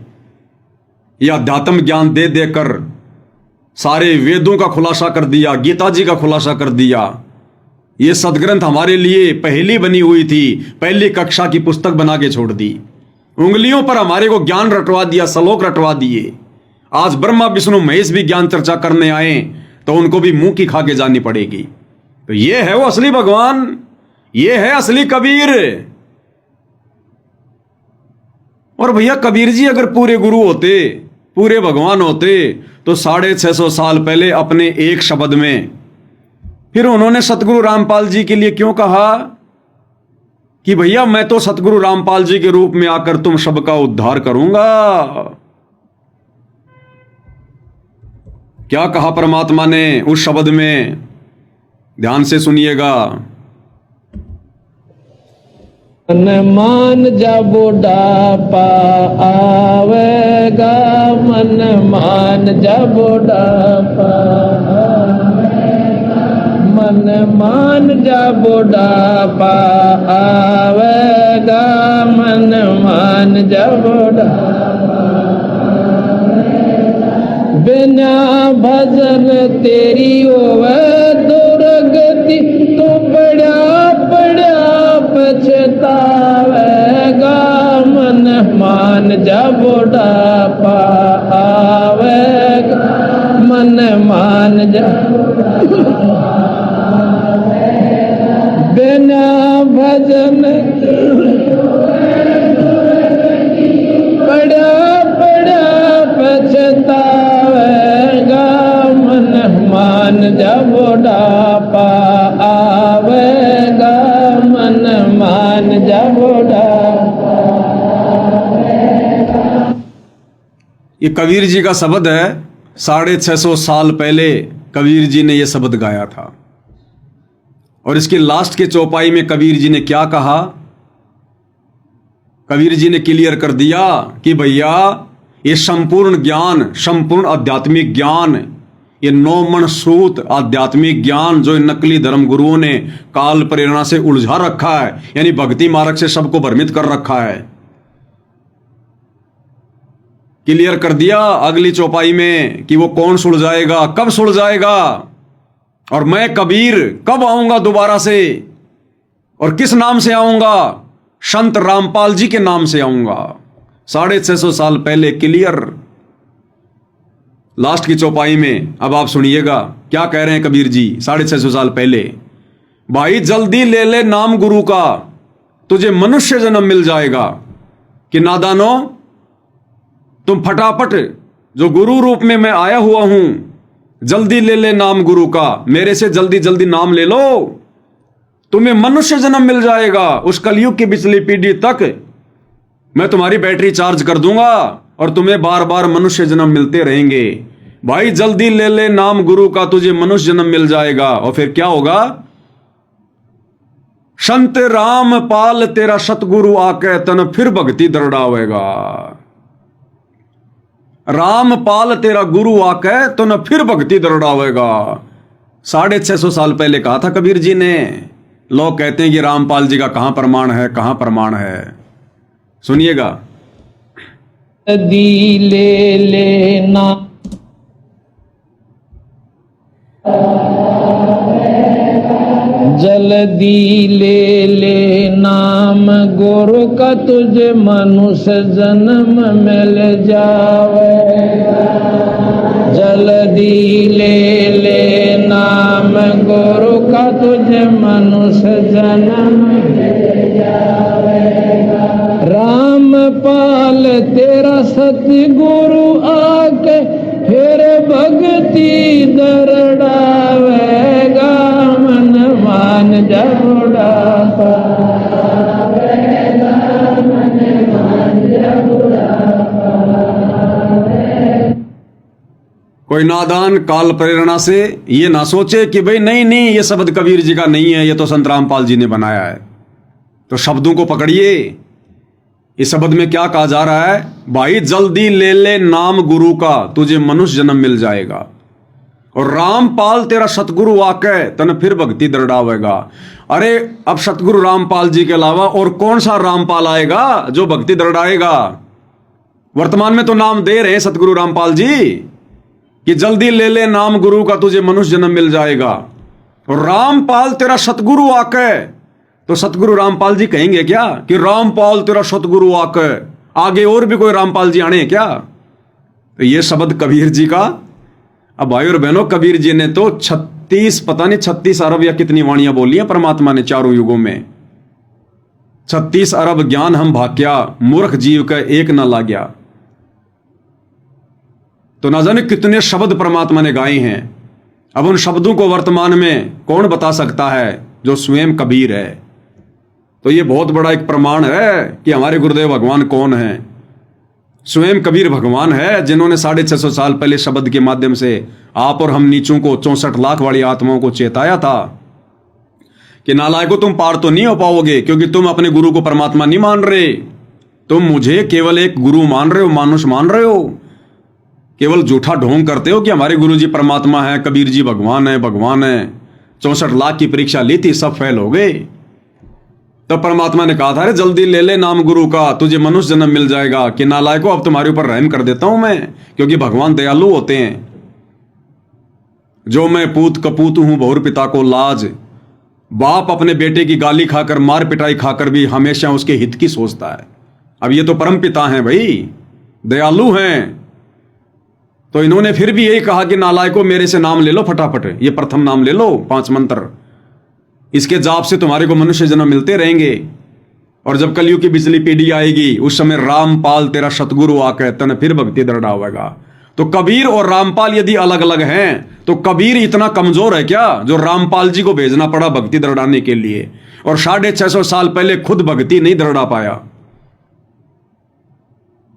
यह अध्यात्म ज्ञान दे देकर सारे वेदों का खुलासा कर दिया, गीता जी का खुलासा कर दिया। ये सदग्रंथ हमारे लिए पहली बनी हुई थी, पहली कक्षा की पुस्तक बना के छोड़ दी, उंगलियों पर हमारे को ज्ञान रटवा दिया, श्लोक रटवा दिए। आज ब्रह्मा विष्णु महेश भी ज्ञान चर्चा करने आए तो उनको भी मुंह की खा के जानी पड़ेगी। तो ये है वो असली भगवान, ये है असली कबीर। और भैया कबीर जी अगर पूरे गुरु होते, पूरे भगवान होते, तो 650 साल पहले अपने एक शब्द में फिर उन्होंने सतगुरु रामपाल जी के लिए क्यों कहा कि भैया मैं तो सतगुरु रामपाल जी के रूप में आकर तुम सबका उद्धार करूंगा। क्या कहा परमात्मा ने उस शब्द में, ध्यान से सुनिएगा। मन मान जा बुढ़ापा आवेगा, मन मान जा बुढ़ापा, मन मान जा बुढ़ापा आवेगा, मन मान जा बुढ़ापा, बिना भजन तेरी होवे दुर्गति, तू बड़ा बड़ा पछतावेगा, मन मान जा बुढ़ापा आवेगा, मन मान जा बिना भजन बड़ा बड़ा पछतावेगा, मन मान जा बुढ़ापा आवेगा, मन मान जा बुढ़ापा। ये कबीर जी का शब्द है, 650 साल पहले कबीर जी ने यह शब्द गाया था। और इसके लास्ट के चौपाई में कबीर जी ने क्या कहा? कबीर जी ने क्लियर कर दिया कि भैया ये संपूर्ण ज्ञान, संपूर्ण आध्यात्मिक ज्ञान, ये नौमन सूत आध्यात्मिक ज्ञान जो इन नकली धर्म गुरुओं ने काल प्रेरणा से उलझा रखा है, यानी भक्ति मार्ग से सबको भ्रमित कर रखा है, क्लियर कर दिया अगली चौपाई में कि वो कौन सुलझाएगा, कब सुलझाएगा, और मैं कबीर कब आऊंगा दोबारा से, और किस नाम से आऊंगा? संत रामपाल जी के नाम से आऊंगा। 650 साल पहले क्लियर, लास्ट की चौपाई में। अब आप सुनिएगा क्या कह रहे हैं कबीर जी 650 साल पहले। भाई जल्दी ले ले नाम गुरु का, तुझे मनुष्य जन्म मिल जाएगा। कि नादानो, तुम फटाफट जो गुरु रूप में मैं आया हुआ हूं, जल्दी ले ले नाम गुरु का, मेरे से जल्दी जल्दी नाम ले लो, तुम्हें मनुष्य जन्म मिल जाएगा। उस कलयुग की पिछली पीढ़ी तक मैं तुम्हारी बैटरी चार्ज कर दूंगा और तुम्हें बार बार मनुष्य जन्म मिलते रहेंगे। भाई जल्दी ले ले नाम गुरु का, तुझे मनुष्य जन्म मिल जाएगा। और फिर क्या होगा? संत राम पाल तेरा सतगुरु आके तन फिर भक्ति दरड़ावेगा। राम पाल तेरा गुरु आके तन फिर भक्ति दरड़ावेगा। 650 साल पहले कहा था कबीर जी ने। लोग कहते हैं कि रामपाल जी का कहां प्रमाण है, कहां प्रमाण है? सुनिएगा। दी ले लेना जल्दी ले ले नाम गुरु का, तुझे मनुष्य जन्म मिल जावेगा। जल्दी ले ले नाम गुरु का, तुझे मनुष्य जन्म मिल जावेगा। राम पाल तेरा सतगुरु आके फिर भक्ति दरड़ावेगा। मन मान जा बुढ़ापा, मन मान जा बुढ़ापा। कोई नादान काल प्रेरणा से ये ना सोचे कि भाई नहीं नहीं ये शब्द कबीर जी का नहीं है, ये तो संत रामपाल जी ने बनाया है। तो शब्दों को पकड़िए। इस शब्द में क्या कहा जा रहा है? भाई जल्दी ले ले नाम गुरु का, तुझे मनुष्य जन्म मिल जाएगा। और रामपाल तेरा सतगुरु आके तन फिर भक्ति दरड़ावेगा। अरे अब सतगुरु रामपाल जी के अलावा और कौन सा रामपाल आएगा जो भक्ति दरड़ाएगा? वर्तमान में तो नाम दे रहे हैं सतगुरु रामपाल जी कि जल्दी ले ले नाम गुरु का, तुझे मनुष्य जन्म मिल जाएगा। और रामपाल तेरा सतगुरु आके, तो सतगुरु रामपाल जी कहेंगे क्या कि रामपाल तेरा सतगुरु आके? आगे और भी कोई रामपाल जी आने क्या? तो ये शब्द कबीर जी का। अब भाई और बहनों, कबीर जी ने तो 36 अरब या कितनी वाणियां बोली हैं परमात्मा ने चारों युगों में। 36 अरब ज्ञान हम भाग्या, मूर्ख जीव का एक न लाग्या। तो ना जाने कितने शब्द परमात्मा ने गाए हैं। अब उन शब्दों को वर्तमान में कौन बता सकता है? जो स्वयं कबीर है। तो ये बहुत बड़ा एक प्रमाण है कि हमारे गुरुदेव भगवान कौन है। स्वयं कबीर भगवान है जिन्होंने 650 साल पहले शब्द के माध्यम से आप और हम नीचों को, 64 लाख वाली आत्माओं को चेताया था कि नालायकों तुम पार तो नहीं हो पाओगे, क्योंकि तुम अपने गुरु को परमात्मा नहीं मान रहे। तुम मुझे केवल एक गुरु मान रहे हो, मानुष मान रहे हो। केवल झूठा ढोंग करते हो कि हमारे गुरु जी परमात्मा है, कबीर जी भगवान है, भगवान है। 64 लाख की परीक्षा ली थी, सब फेल हो गए। तब परमात्मा ने कहा था, अरे जल्दी ले ले नाम गुरु का, तुझे मनुष्य जन्म मिल जाएगा। कि नालायकों अब तुम्हारे ऊपर रहम कर देता हूं मैं, क्योंकि भगवान दयालु होते हैं। जो मैं पूत कपूत हूं बहुर पिता को लाज। बाप अपने बेटे की गाली खाकर, मार पिटाई खाकर भी हमेशा उसके हित की सोचता है। अब ये तो परम पिता हैं भाई, दयालु हैं। तो इन्होंने फिर भी यही कहा कि नालायकों मेरे से नाम ले लो फटाफट, ये प्रथम नाम ले लो, 5 मंत्र, इसके जाप से तुम्हारे को मनुष्य जन्म मिलते रहेंगे। और जब कलयुग की बिजली पीढ़ी आएगी, उस समय रामपाल तेरा सतगुरु आकर तन फिर भक्ति दरड़ावेगा। तो कबीर और रामपाल यदि अलग अलग हैं, तो कबीर इतना कमजोर है क्या जो रामपाल जी को भेजना पड़ा भक्ति दरड़ाने के लिए, और 650 साल पहले खुद भक्ति नहीं दरड़ा पाया?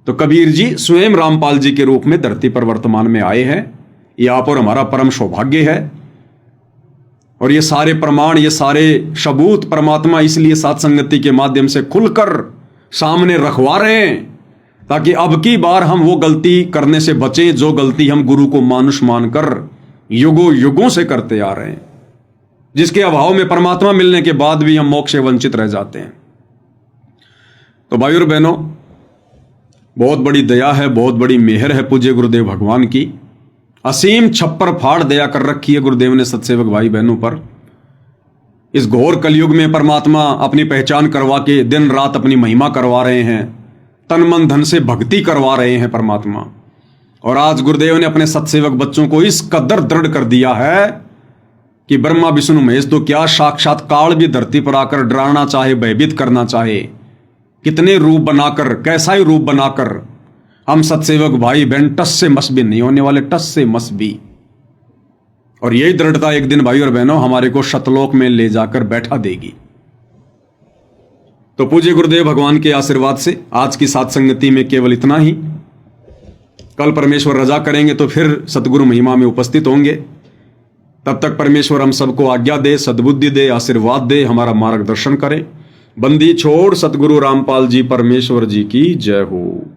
तो कबीर जी स्वयं रामपाल जी के रूप में धरती पर वर्तमान में आए हैं। ये आप और हमारा परम सौभाग्य है। और ये सारे प्रमाण, ये सारे सबूत परमात्मा इसलिए साथ संगति के माध्यम से खुलकर सामने रखवा रहे हैं, ताकि अब की बार हम वो गलती करने से बचें जो गलती हम गुरु को मानुष मानकर युगों युगों से करते आ रहे हैं, जिसके अभाव में परमात्मा मिलने के बाद भी हम मोक्ष से वंचित रह जाते हैं। तो भाई और बहनों, बहुत बड़ी दया है, बहुत बड़ी मेहर है पूज्य गुरुदेव भगवान की। असीम छप्पर फाड़ दया कर रखी है गुरुदेव ने सत्सेवक भाई बहनों पर। इस घोर कलयुग में परमात्मा अपनी पहचान करवा के दिन रात अपनी महिमा करवा रहे हैं, तन मन धन से भक्ति करवा रहे हैं परमात्मा। और आज गुरुदेव ने अपने सत्सेवक बच्चों को इस कदर दृढ़ कर दिया है कि ब्रह्मा विष्णु महेश तो क्या, साक्षात काल भी धरती पर आकर डराना चाहे, भयभीत करना चाहे, कितने रूप बनाकर, कैसा ही रूप बनाकर, हम सत्सेवक भाई बहन टस से मस भी नहीं होने वाले, टस से मस भी। और यही दृढ़ता एक दिन भाई और बहनों हमारे को सतलोक में ले जाकर बैठा देगी। तो पूज्य गुरुदेव भगवान के आशीर्वाद से आज की सात संगति में केवल इतना ही। कल परमेश्वर रजा करेंगे तो फिर सतगुरु महिमा में उपस्थित होंगे। तब तक परमेश्वर हम सबको आज्ञा दे, सद्बुद्धि दे, आशीर्वाद दे, हमारा मार्गदर्शन करे। बंदी छोड़ सतगुरु रामपाल जी परमेश्वर जी की जय हो।